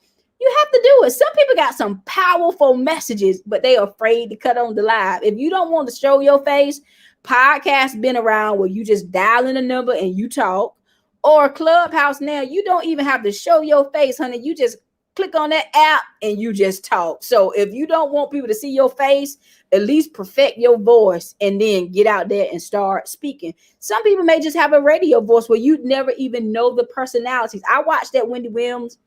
you have to do it. Some people got some powerful messages, but they are afraid to cut on the live. If you don't want to show your face, podcast been around where you just dial in a number and you talk, or Clubhouse now, you don't even have to show your face, honey. You just click on that app and you just talk. So if you don't want people to see your face, at least perfect your voice and then get out there and start speaking. Some people may just have a radio voice where you never even know the personalities. I watched that Wendy Williams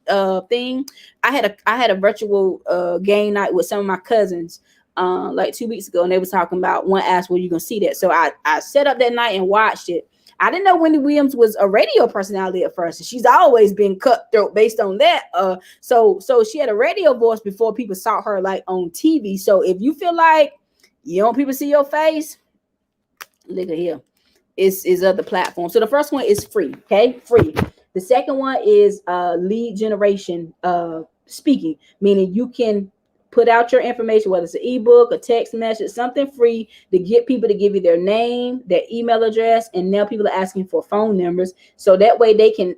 thing. I had a virtual game night with some of my cousins like 2 weeks ago, and they was talking about, one asked, "Where you gonna see that?" So I set up that night and watched it. I didn't know Wendy Williams was a radio personality at first. She's always been cutthroat based on that. So she had a radio voice before people saw her like on TV. So if you feel like you don't want people to see your face, look at here. Is other platforms. So the first one is free. Okay, free. The second one is lead generation speaking, meaning you can put out your information, whether it's an ebook, a text message, something free to get people to give you their name, their email address, and now people are asking for phone numbers. So that way they can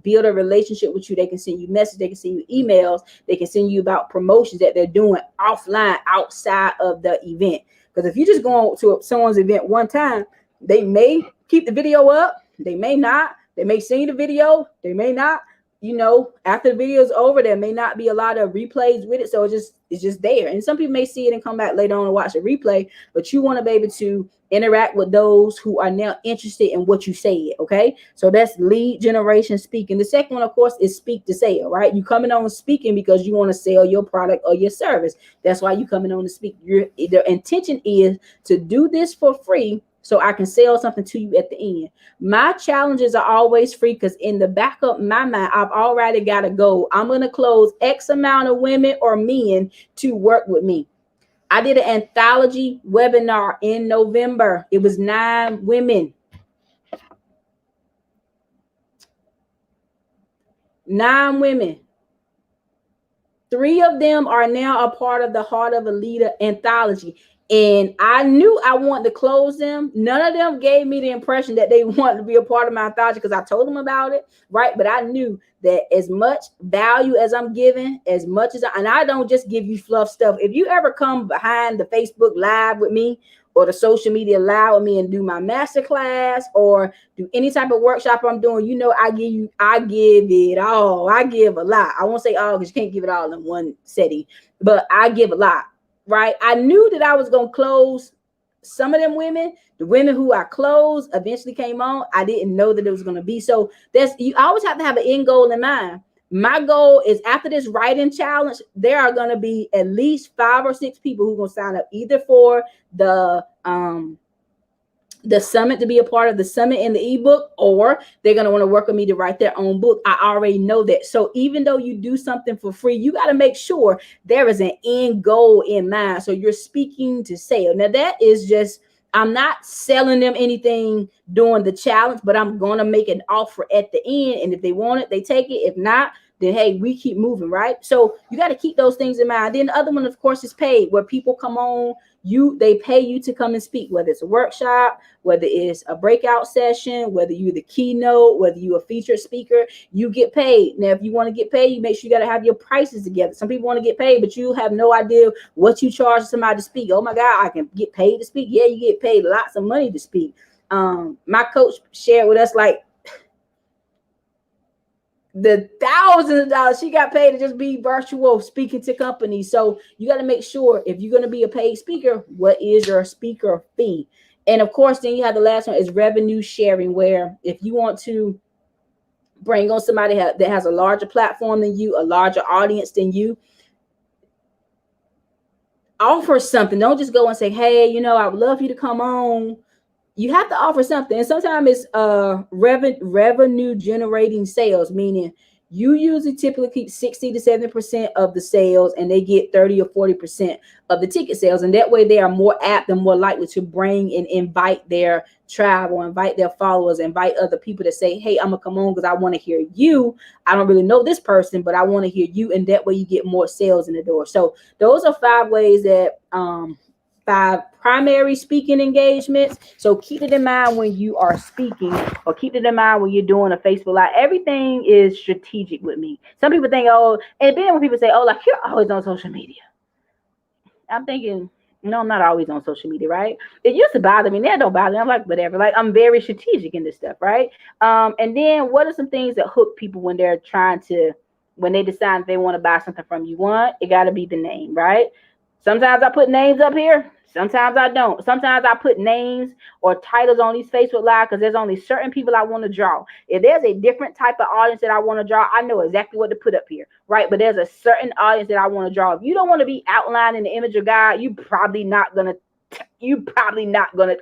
build a relationship with you. They can send you messages, they can send you emails, they can send you about promotions that they're doing offline outside of the event. Because if you just go on to someone's event one time, they may keep the video up, they may not, they may send the video, they may not. After the video is over, there may not be a lot of replays with it. So it's just there. And some people may see it and come back later on and watch a replay, but you want to be able to interact with those who are now interested in what you said. Okay. So that's lead generation speaking. The second one, of course, is speak to sell, right? You coming on speaking because you want to sell your product or your service. That's why you coming on to speak. The intention is to do this for free, so I can sell something to you at the end. My challenges are always free because in the back of my mind, I've already got a goal. I'm going to close X amount of women or men to work with me. I did an anthology webinar in November. It was 9 women. 9 women. 3 of them are now a part of the Heart of a Leader anthology. And I knew I wanted to close them. None of them gave me the impression that they wanted to be a part of my anthology because I told them about it, right? But I knew that as much value as I'm giving, as much as and I don't just give you fluff stuff. If you ever come behind the Facebook Live with me or the social media live with me and do my masterclass or do any type of workshop I'm doing, I give it all. I give a lot. I won't say all because you can't give it all in one setting, but I give a lot. Right. I knew that I was going to close some of them women. The women who I closed eventually came on. I didn't know that it was going to be. So you always have to have an end goal in mind. My goal is after this writing challenge, there are going to be at least 5 or 6 people who are going to sign up either for the summit, to be a part of the summit in the ebook, or they're going to want to work with me to write their own book. I already know that. So even though you do something for free, you got to make sure there is an end goal in mind. So you're speaking to sale. Now that is just, I'm not selling them anything during the challenge, but I'm going to make an offer at the end. And if they want it, they take it. If not, then hey, we keep moving, right? So you got to keep those things in mind. Then the other one, of course, is paid, where people come on, they pay you to come and speak, whether it's a workshop, whether it's a breakout session, whether you're the keynote, whether you're a featured speaker, you get paid. Now, if you want to get paid, you make sure you got to have your prices together. Some people want to get paid, but you have no idea what you charge somebody to speak. Oh my God, I can get paid to speak. Yeah, you get paid lots of money to speak. My coach shared with us like the thousands of dollars she got paid to just be virtual speaking to companies. So you got to make sure if you're going to be a paid speaker, what is your speaker fee? And of course, then you have the last one is revenue sharing, where if you want to bring on somebody that has a larger platform than you, a larger audience than you, offer something. Don't just go and say, hey, I would love you to come on. You have to offer something. And sometimes it's revenue generating sales, meaning You usually typically keep 60 to 70% of the sales, and they get 30 or 40% of the ticket sales. And that way they are more apt and more likely to bring and invite their tribe or invite their followers, invite other people to say, hey, I'm gonna come on because I want to hear you. I don't really know this person, but I want to hear you. And that way you get more sales in the door. So those are 5 ways that 5 primary speaking engagements. So keep it in mind when you are speaking, or keep it in mind when you're doing a Facebook Live. Everything is strategic with me. Some people think, oh, and then when people say, oh, like you're always on social media, I'm thinking, no, I'm not always on social media, right? It used to bother me. Now it don't bother me. I'm like, whatever. Like, I'm very strategic in this stuff, right? And then what are some things that hook people when they're trying to, when they decide they want to buy something from you? One, it got to be the name, right? Sometimes I put names up here. Sometimes I don't. Sometimes I put names or titles on these Facebook Live because there's only certain people I want to draw. If there's a different type of audience that I want to draw, I know exactly what to put up here, right? But there's a certain audience that I want to draw. If you don't want to be outlined in the image of God, you probably not gonna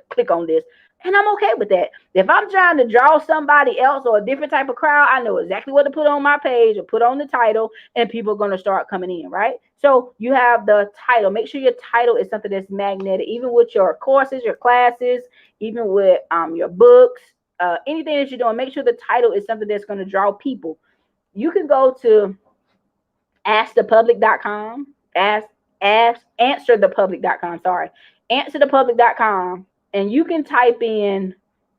click on this. And I'm okay with that. If I'm trying to draw somebody else or a different type of crowd, I know exactly what to put on my page or put on the title, and people are going to start coming in, right? So you have the title. Make sure your title is something that's magnetic, even with your courses, your classes, even with your books, anything that you're doing. Make sure the title is something that's going to draw people. You can go to askthepublic.com, answerthepublic.com, answerthepublic.com, and you can type in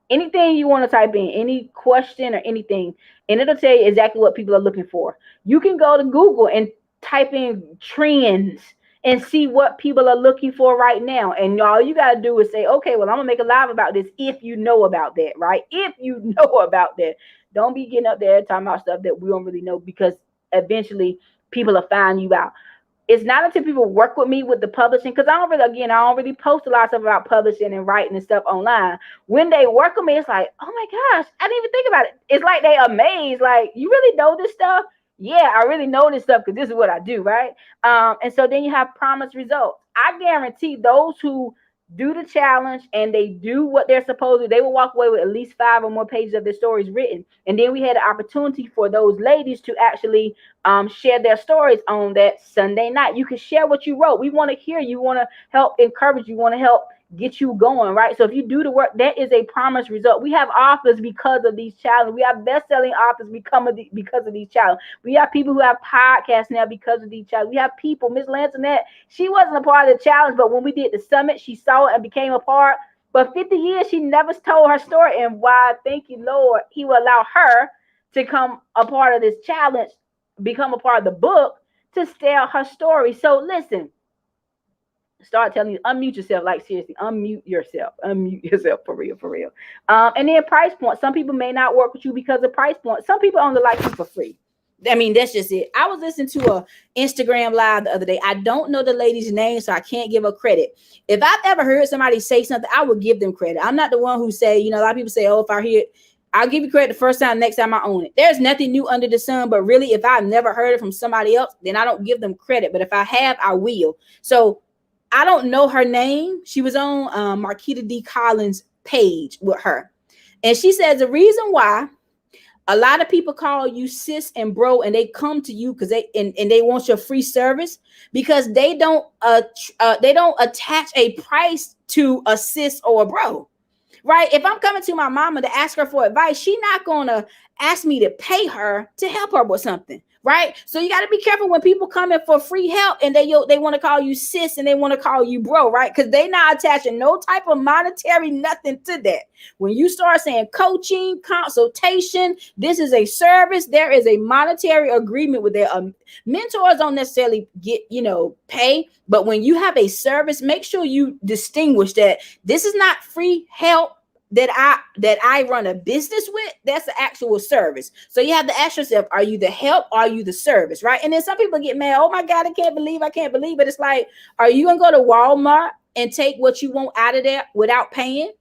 anything you want to type in, any question or anything, and it'll tell you exactly what people are looking for. You can go to Google and type in trends and see what people are looking for right now. And all you got to do is say, okay, well, I'm going to make a live about this if you know about that, right? If you know about that. Don't be getting up there talking about stuff that we don't really know, because eventually people will find you out. It's not until people work with me with the publishing, because I don't really post a lot of stuff about publishing and writing and stuff online. When they work with me, it's like, oh my gosh, I didn't even think about it. It's like they amazed, like, you really know this stuff? Yeah, I really know this stuff because this is what I do, right? And so then you have promised results. I guarantee those who do the challenge and they do what they're supposed to, they will walk away with at least 5 or more pages of their stories written. And then we had an opportunity for those ladies to actually share their stories on that Sunday night. You can share what you wrote. We want to hear you. Want to help encourage you. Want to help get you going, right? So if you do the work, that is a promised result. We have authors because of these challenges. We have best-selling authors because of these challenges. We have people who have podcasts now because of these challenges. We have people, Miss Lansonette, she wasn't a part of the challenge, but when we did the summit, she saw it and became a part. But 50 years, she never told her story. And why, thank you, Lord, he will allow her to come a part of this challenge, become a part of the book, to tell her story. So listen, start telling you, unmute yourself. Like, seriously, unmute yourself for real. And then price point. Some people may not work with you because of price point. Some people only like you for free. I mean, that's just it. I was listening to a Instagram live the other day. I don't know the lady's name, so I can't give her credit. If I've ever heard somebody say something, I would give them credit. I'm not the one who say, a lot of people say, oh, if I hear it, I'll give you credit the first time, next time I own it. There's nothing new under the sun, but really, if I've never heard it from somebody else, then I don't give them credit. But if I have, I will. So I don't know her name. She was on Marquita D. Collins' page with her. And she says the reason why a lot of people call you sis and bro, and they come to you because they want your free service, because they don't attach a price to a sis or a bro. Right? If I'm coming to my mama to ask her for advice, she's not gonna ask me to pay her to help her with something. Right? So you got to be careful when people come in for free help and they want to call you sis and they want to call you bro, right? Because they not attaching no type of monetary nothing to that. When you start saying coaching, consultation, this is a service, there is a monetary agreement with their mentors. Don't necessarily get, pay, but when you have a service, make sure you distinguish that this is not free help that I run a business with. That's the actual service. So you have to ask yourself, are you the help? Or are you the service? Right? And then some people get mad. Oh my God, I can't believe it. It's like, are you gonna go to Walmart and take what you want out of there without paying?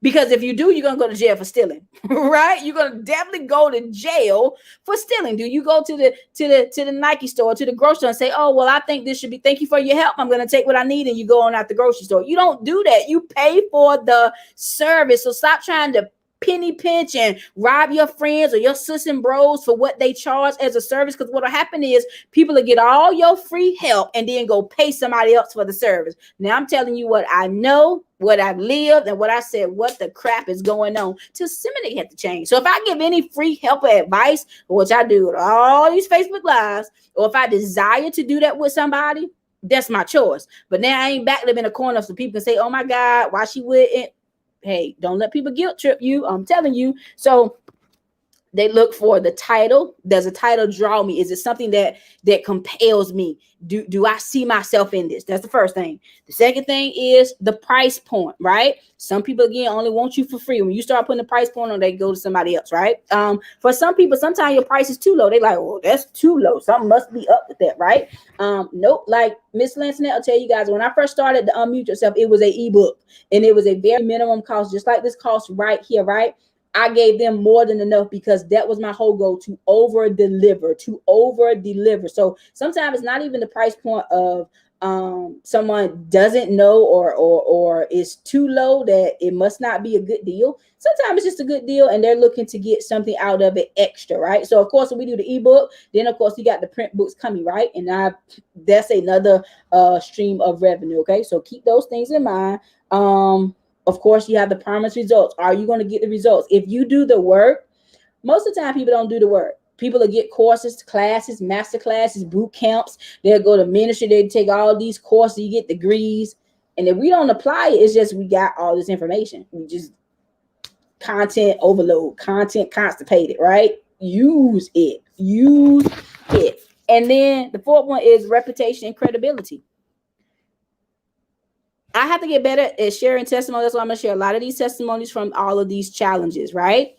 Because if you do, you're going to go to jail for stealing, right? You're going to definitely go to jail for stealing. Do you go to the Nike store, to the grocery store and say, oh, well, I think this should be, thank you for your help, I'm going to take what I need, and you go on out the grocery store? You don't do that. You pay for the service. So stop trying to penny pinch and rob your friends or your sis and bros for what they charge as a service. Because what'll happen is people will get all your free help and then go pay somebody else for the service. Now I'm telling you what I know, what I've lived, and what I said, what the crap is going on. To disseminate have to change. So if I give any free help or advice, which I do with all these Facebook Lives, or if I desire to do that with somebody, that's my choice. But now I ain't back them in a corner so people can say, oh my God, why she wouldn't? Hey, don't let people guilt trip you. I'm telling you. So they look for the title. Does a title draw me? Is it something that compels me? Do I see myself in this? That's the first thing. The second thing is the price point, right? Some people, again, only want you for free. When you start putting the price point on, they go to somebody else, right? For some people, sometimes your price is too low. They like, oh, that's too low. Something must be up with that, right? Nope. Like Miss Lansonet, I'll tell you guys, when I first started to Unmute Yourself, it was a ebook, and it was a very minimum cost, just like this cost right here, right? I gave them more than enough because that was my whole goal, to over deliver. So sometimes it's not even the price point of someone doesn't know or is too low that it must not be a good deal. Sometimes it's just a good deal and they're looking to get something out of it extra, right? So of course, when we do the ebook, then of course you got the print books coming, right? And that's another stream of revenue. Okay, so keep those things in mind. Of course, you have the promised results. Are you going to get the results? If you do the work, most of the time people don't do the work. People will get courses, classes, master classes, boot camps. They'll go to ministry. They take all these courses. You get degrees. And if we don't apply it, it's just we got all this information. We just content overload, content constipated, right? Use it. And then the fourth one is reputation and credibility. I have to get better at sharing testimonies. That's why I'm going to share a lot of these testimonies from all of these challenges, right?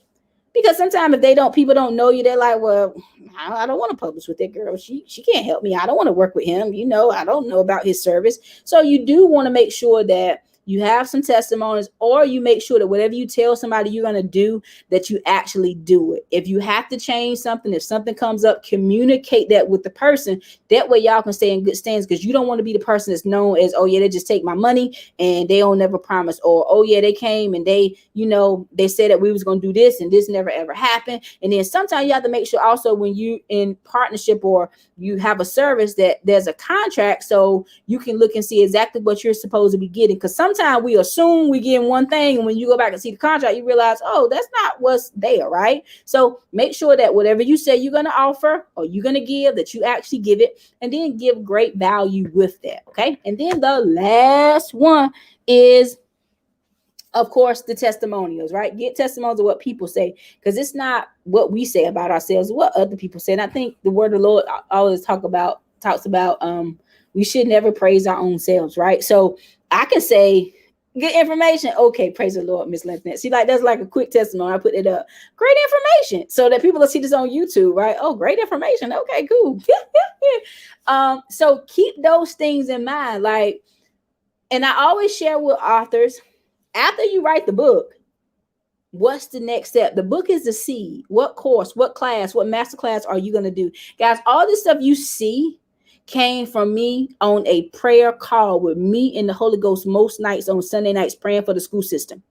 Because sometimes if people don't know you, they're like, well, I don't want to publish with that girl. She can't help me. I don't want to work with him. I don't know about his service. So you do want to make sure that you have some testimonies, or you make sure that whatever you tell somebody you're going to do, that you actually do it. If you have to change something, if something comes up, communicate that with the person. That way y'all can stay in good stands, because you don't want to be the person that's known as, oh yeah, they just take my money and they don't never promise, or oh yeah, they came and they said that we was going to do this and this never ever happened. And then sometimes you have to make sure also when you in partnership or you have a service that there's a contract, so you can look and see exactly what you're supposed to be getting. Because sometimes we assume we get one thing, and when you go back and see the contract, you realize, oh, that's not what's there, right? So make sure that whatever you say you're going to offer or you're going to give, that you actually give it, and then give great value with that. Okay. And then the last one is, of course, the testimonials, right? Get testimonials of what people say, because it's not what we say about ourselves, what other people say. And I think the word of the Lord always talks about we should never praise our own selves, right? So I can say good information. Okay, praise the Lord, Miss Lansonet. See, like that's like a quick testimony. I put it up. Great information, so that people will see this on YouTube, right? Oh, great information. Okay, cool. So keep those things in mind, like, and I always share with authors, after you write the book, what's the next step? The book is the seed. What course, what class, what master class are you going to do? Guys, all this stuff you see came from me on a prayer call with me and the Holy Ghost most nights on Sunday nights, praying for the school system.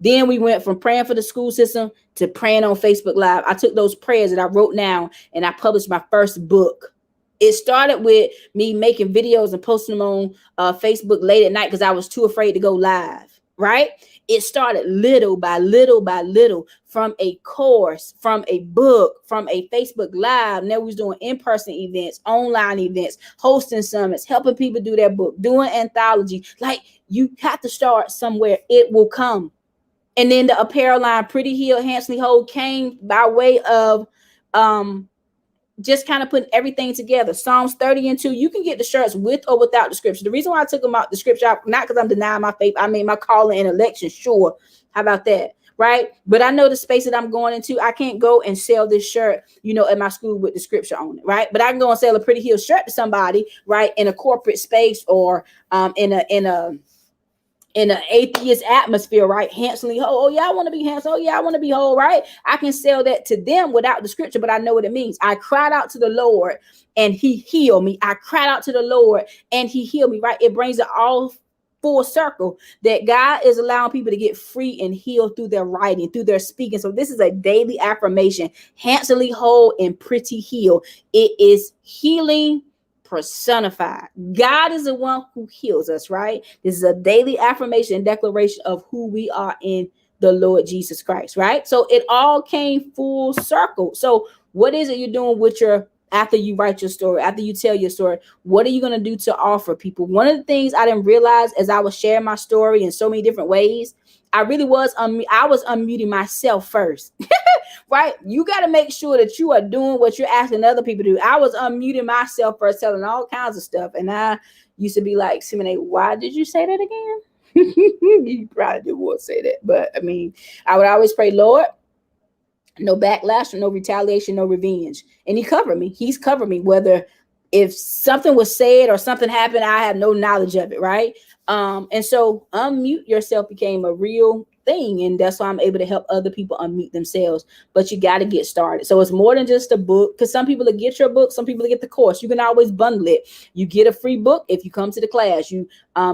Then we went from praying for the school system to praying on Facebook Live. I took those prayers that I wrote down and I published my first book. It started with me making videos and posting them on Facebook late at night because I was too afraid to go live, right? It started little by little from a course, from a book, from a Facebook Live. Now we was doing in-person events, online events, hosting summits, helping people do their book, doing anthology. Like, you have to start somewhere. It will come. And then the apparel line, Pretty Heal, Handsomely Whole, came by way of just kind of putting everything together. Psalms 30:2, you can get the shirts with or without the scripture. The reason why I took them out the scripture, not because I'm denying my faith. I made my calling and election sure. How about that? Right? But I know the space that I'm going into, I can't go and sell this shirt, at my school with the scripture on it, right? But I can go and sell a Pretty Heal shirt to somebody, right, in a corporate space or in an atheist atmosphere, right? Handsomely whole. Oh yeah, I want to be handsome. Oh yeah, I want to be whole, right? I can sell that to them without the scripture, but I know what it means. I cried out to the Lord and he healed me. I cried out to the Lord and he healed me, right? It brings it all full circle that God is allowing people to get free and healed through their writing, through their speaking. So this is a daily affirmation: handsomely whole and pretty healed. It is healing personified. God is the one who heals us, right? This is a daily affirmation and declaration of who we are in the Lord Jesus Christ, right? So it all came full circle. So what is it you're doing with your, after you write your story, after you tell your story? What are you going to do to offer people? One of the things I didn't realize as I was sharing my story in so many different ways, I was unmuting myself first. Right? You got to make sure that you are doing what you're asking other people to do. I was unmuting myself first, telling all kinds of stuff. And I used to be like, Simone, why did you say that again? You probably didn't want to say that. But I mean, I would always pray, Lord, no backlash, no retaliation, no revenge. And he covered me. He's covered me. Whether if something was said or something happened, I have no knowledge of it. Right. And so unmute yourself became a real thing. And that's why I'm able to help other people unmute themselves. But you got to get started. So it's more than just a book, because some people will get your book, some people will get the course. You can always bundle it. You get a free book if you come to the class. You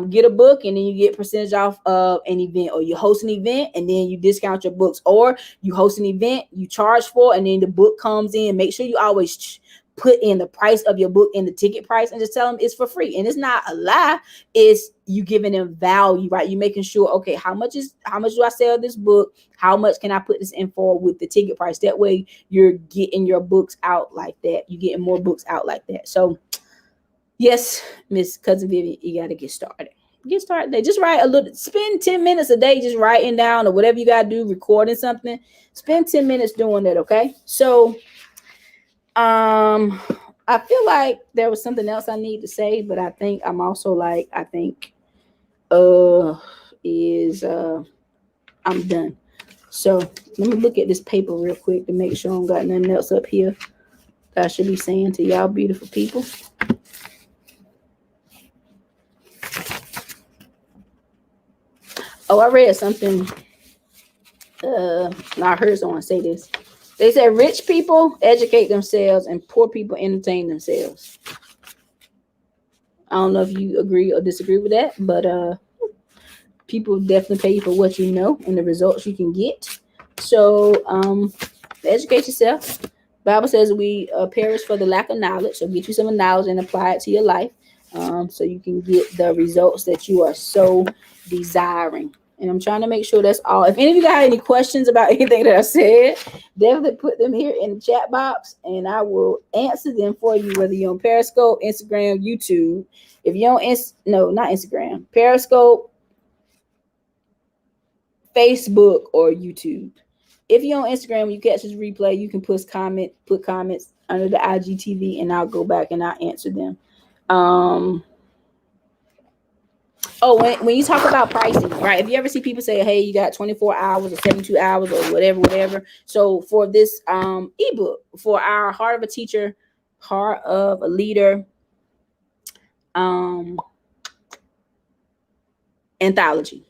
get a book and then you get percentage off of an event, or you host an event and then you discount your books, or you host an event, you charge for, and then the book comes in. Make sure you always put in the price of your book in the ticket price and just tell them it's for free. And it's not a lie. It's you giving them value, right? You making sure, okay, how much do I sell this book? How much can I put this in for with the ticket price? That way you're getting your books out like that. You're getting more books out like that. So yes, Miss Cousin Vivian, you got to get started. Get started there. Just write a little, spend 10 minutes a day just writing down, or whatever you got to do, recording something. Spend 10 minutes doing that, okay? So I feel like there was something else I need to say, but I think I'm also like, I'm done. So let me look at this paper real quick to make sure I don't got nothing else up here that I should be saying to y'all beautiful people. Oh, I read something. I heard someone say this. They said rich people educate themselves and poor people entertain themselves. I don't know if you agree or disagree with that, but people definitely pay you for what you know and the results you can get. So educate yourself. Bible says we perish for the lack of knowledge. So get you some knowledge and apply it to your life, so you can get the results that you are so desiring. And I'm trying to make sure that's all. If any of you got any questions about anything that I said, definitely put them here in the chat box and I will answer them for you, whether you're on Periscope, Instagram, YouTube. If you're on not Instagram, Periscope, Facebook, or YouTube. If you're on Instagram, when you catch this replay, you can put comments under the IGTV and I'll go back and I'll answer them. When you talk about pricing, right? If you ever see people say, hey, you got 24 hours or 72 hours or whatever. So for this ebook, for our Heart of a Teacher, Heart of a Leader anthology,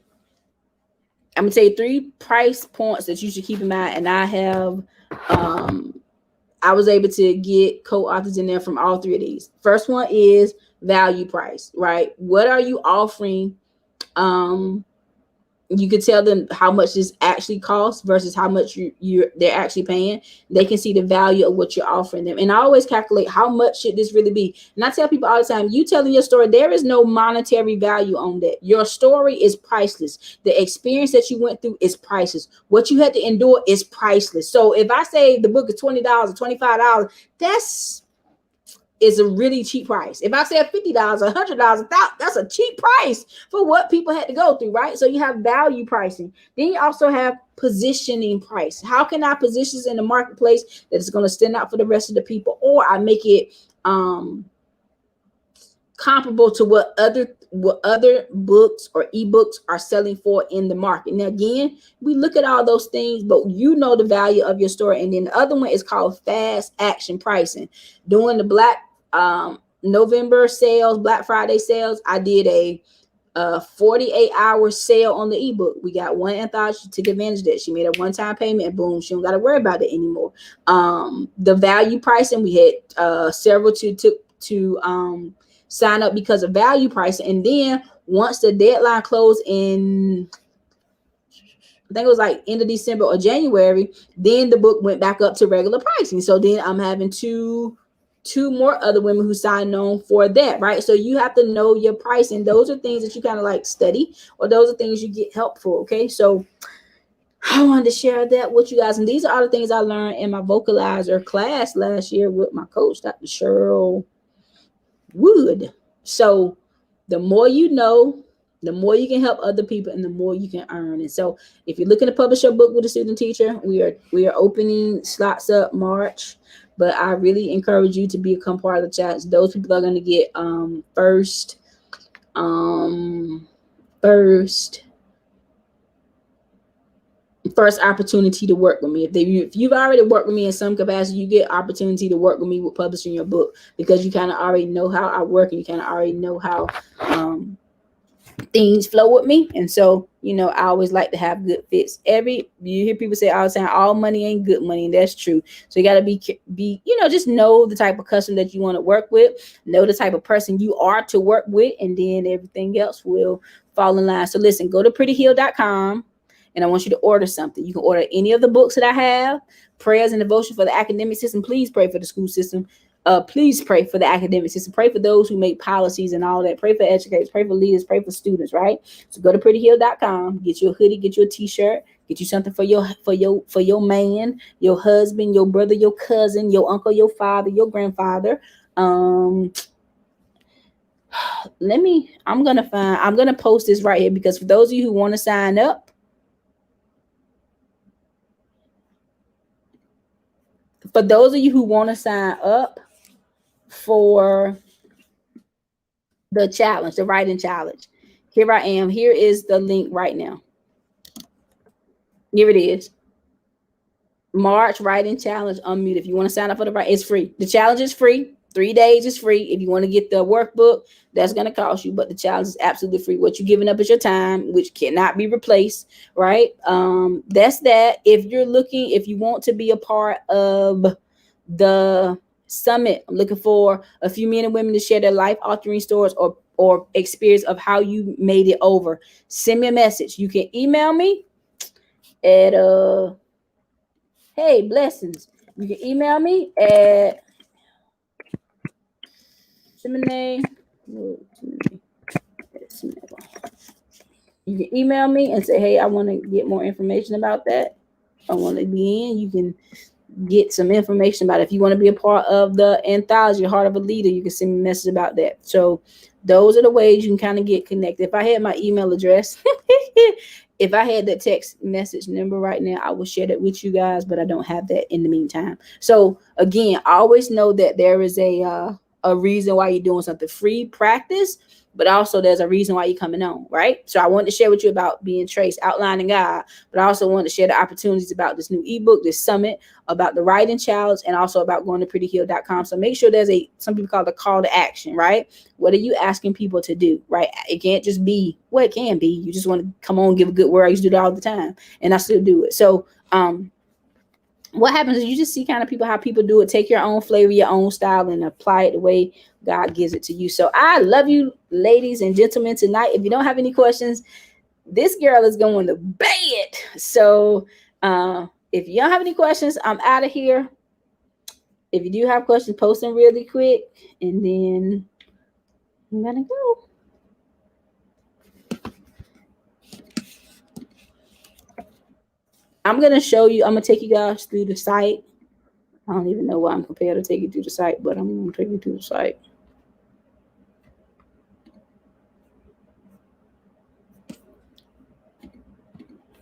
I'm gonna tell you 3 price points that you should keep in mind. And I was able to get co-authors in there from all 3 of these. First one is value price, right? What are you offering? You can tell them how much this actually costs versus how much they're actually paying. They can see the value of what you're offering them. And I always calculate how much should this really be. And I tell people all the time, you telling your story, there is no monetary value on that. Your story is priceless. The experience that you went through is priceless. What you had to endure is priceless. So if I say the book is $20 or $25, is a really cheap price. If I say $50, $100, that's a cheap price for what people had to go through, right? So you have value pricing. Then you also have positioning price. How can I position this in the marketplace that is going to stand out for the rest of the people, or I make it comparable to what other books or ebooks are selling for in the market. Now, again, we look at all those things, but you know the value of your story. And then the other one is called fast action pricing. During the Black November sales, Black Friday sales, I did a 48-hour sale on the ebook. We got one anthology. She took advantage of that. She made a one-time payment and boom, she don't got to worry about it anymore. The value pricing, we had several to sign up because of value pricing. And then once the deadline closed in, I think it was like end of December or January, then the book went back up to regular pricing. So then I'm having two more other women who signed on for that, right? So you have to know your price, and those are things that you kind of like study, or those are things you get help for. Okay, so I wanted to share that with you guys, and these are all the things I learned in my vocalizer class last year with my coach, Dr. Cheryl Wood. So the more you know, the more you can help other people, and the more you can earn. And so if you're looking to publish your book with a student teacher, we are opening slots up March. But I really encourage you to become part of the challenge. Those people are going to get first opportunity to work with me. If you've already worked with me in some capacity, you get opportunity to work with me with publishing your book, because you kind of already know how I work, and you kind of already know how things flow with me. And so, I always like to have good fits. You hear people say all the time, all money ain't good money, and that's true. So you got to be just know the type of customer that you want to work with, know the type of person you are to work with, and then everything else will fall in line. So listen, go to prettyheal.com, and I want you to order something. You can order any of the books that I have, prayers and devotion for the academic system. Please pray for the school system. Please pray for the academic system. Pray for those who make policies and all that. Pray for educators. Pray for leaders. Pray for students. Right. So go to prettyheal.com. Get you a hoodie. Get you a T-shirt. Get you something for your man, your husband, your brother, your cousin, your uncle, your father, your grandfather. I'm gonna post this right here, because for those of you who want to sign up, for the challenge, the writing challenge, here I am. Here is the link right now. Here it is. March writing challenge unmute. If you want to sign up for it's free. The challenge is free. 3 days is free. If you want to get the workbook, that's going to cost you, but the challenge is absolutely free. What you're giving up is your time, which cannot be replaced, right? That's that. If you want to be a part of the summit, I'm looking for a few men and women to share their life altering stories or experience of how you made it over. Send me a message. You can email me at hey, blessings. You can email me at You can email me and say, hey, I want to get more information about that. I want to be in. You can get some information about it. If you want to be a part of the anthology, Heart of a Leader, you can send me a message about that. So those are the ways you can kind of get connected. If I had my email address, if I had that text message number right now, I would share that with you guys, but I don't have that in the meantime. So again, always know that there is a reason why you're doing something. Free practice, but also there's a reason why you're coming on, right? So I wanted to share with you about being traced, outlining God, but I also wanted to share the opportunities about this new ebook, this summit, about the writing challenge, and also about going to prettyheal.com. So make sure there's some people call it a call to action, right? What are you asking people to do, right? It can't just be, well, it can be. You just want to come on, give a good word. I used to do that all the time, and I still do it. So what happens is you just see kind of how people do it. Take your own flavor, your own style, and apply it the way God gives it to you. So I love you, ladies and gentlemen, tonight. If you don't have any questions, this girl is going to bed. So if you don't have any questions, I'm out of here. If you do have questions, post them really quick, and then I'm gonna go. I'm gonna show you. I'm gonna take you guys through the site. I don't even know why I'm prepared to take you through the site, but I'm gonna take you through the site.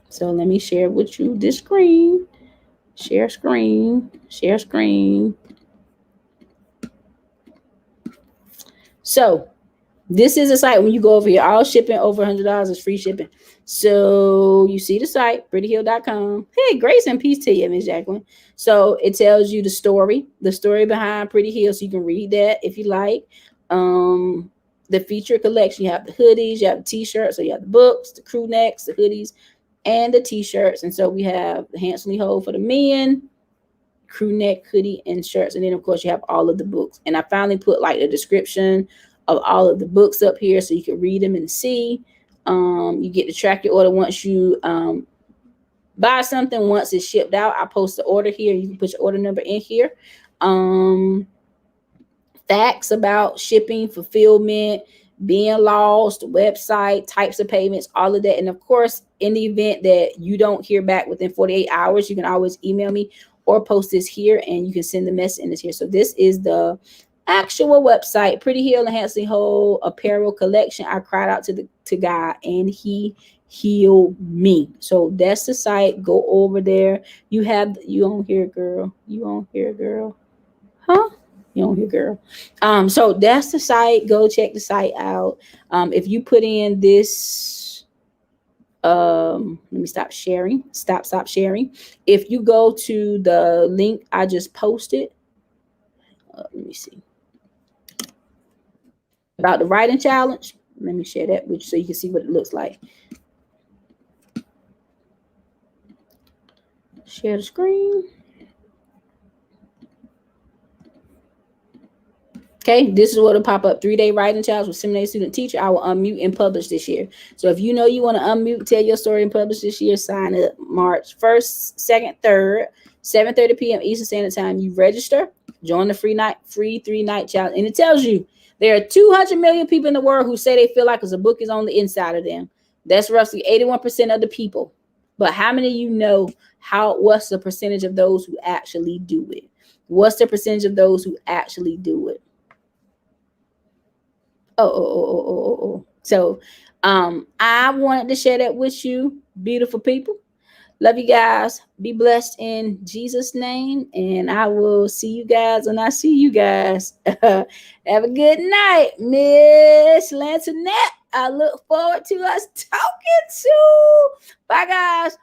So let me share with you this screen. Share screen. Share screen. So this is a site. When you go over here, all shipping over $100 is free shipping. So you see the site, prettyheal.com. Hey, grace and peace to you, Miss Jacqueline. So it tells you the story behind Pretty Heal. So you can read that if you like. The feature collection, you have the hoodies, you have the t-shirts, so you have the books, the crew necks, the hoodies, and the t-shirts. And so we have the Handsomely Whole for the men, crew neck, hoodie, and shirts. And then of course you have all of the books. And I finally put like a description of all of the books up here so you can read them and see. You get to track your order once you buy something. Once it's shipped out, I post the order here. You can put your order number in here. Facts about shipping, fulfillment, being lost, website, types of payments, all of that. And of course, in the event that you don't hear back within 48 hours, you can always email me or post this here and you can send the message in this here. So this is the actual website, Pretty Heal Enhancing Whole Apparel Collection. I cried out to God and he healed me. So that's the site. Go over there. You on here, girl. You on here, girl. Huh? You on here, girl. So that's the site. Go check the site out. If you put in this, let me stop sharing. Stop sharing. If you go to the link I just posted, let me see about the writing challenge. Let me share that with you so you can see what it looks like. Share the screen. Okay, this is what will pop up. 3-day writing challenge with seminary student teacher. I will unmute and publish this year. So if you know you want to unmute, tell your story and publish this year, sign up March 1st, 2nd, 3rd, 7:30 p.m. Eastern Standard Time. You register, join the free 3-night challenge. And it tells you there are 200 million people in the world who say they feel like a book is on the inside of them. That's roughly 81% of the people. But how many of you know what's the percentage of those who actually do it? What's the percentage of those who actually do it? So I wanted to share that with you, beautiful people. Love you guys. Be blessed in Jesus' name. And I will see you guys when I see you guys. Have a good night, Miss Lantonette. I look forward to us talking soon. Bye, guys.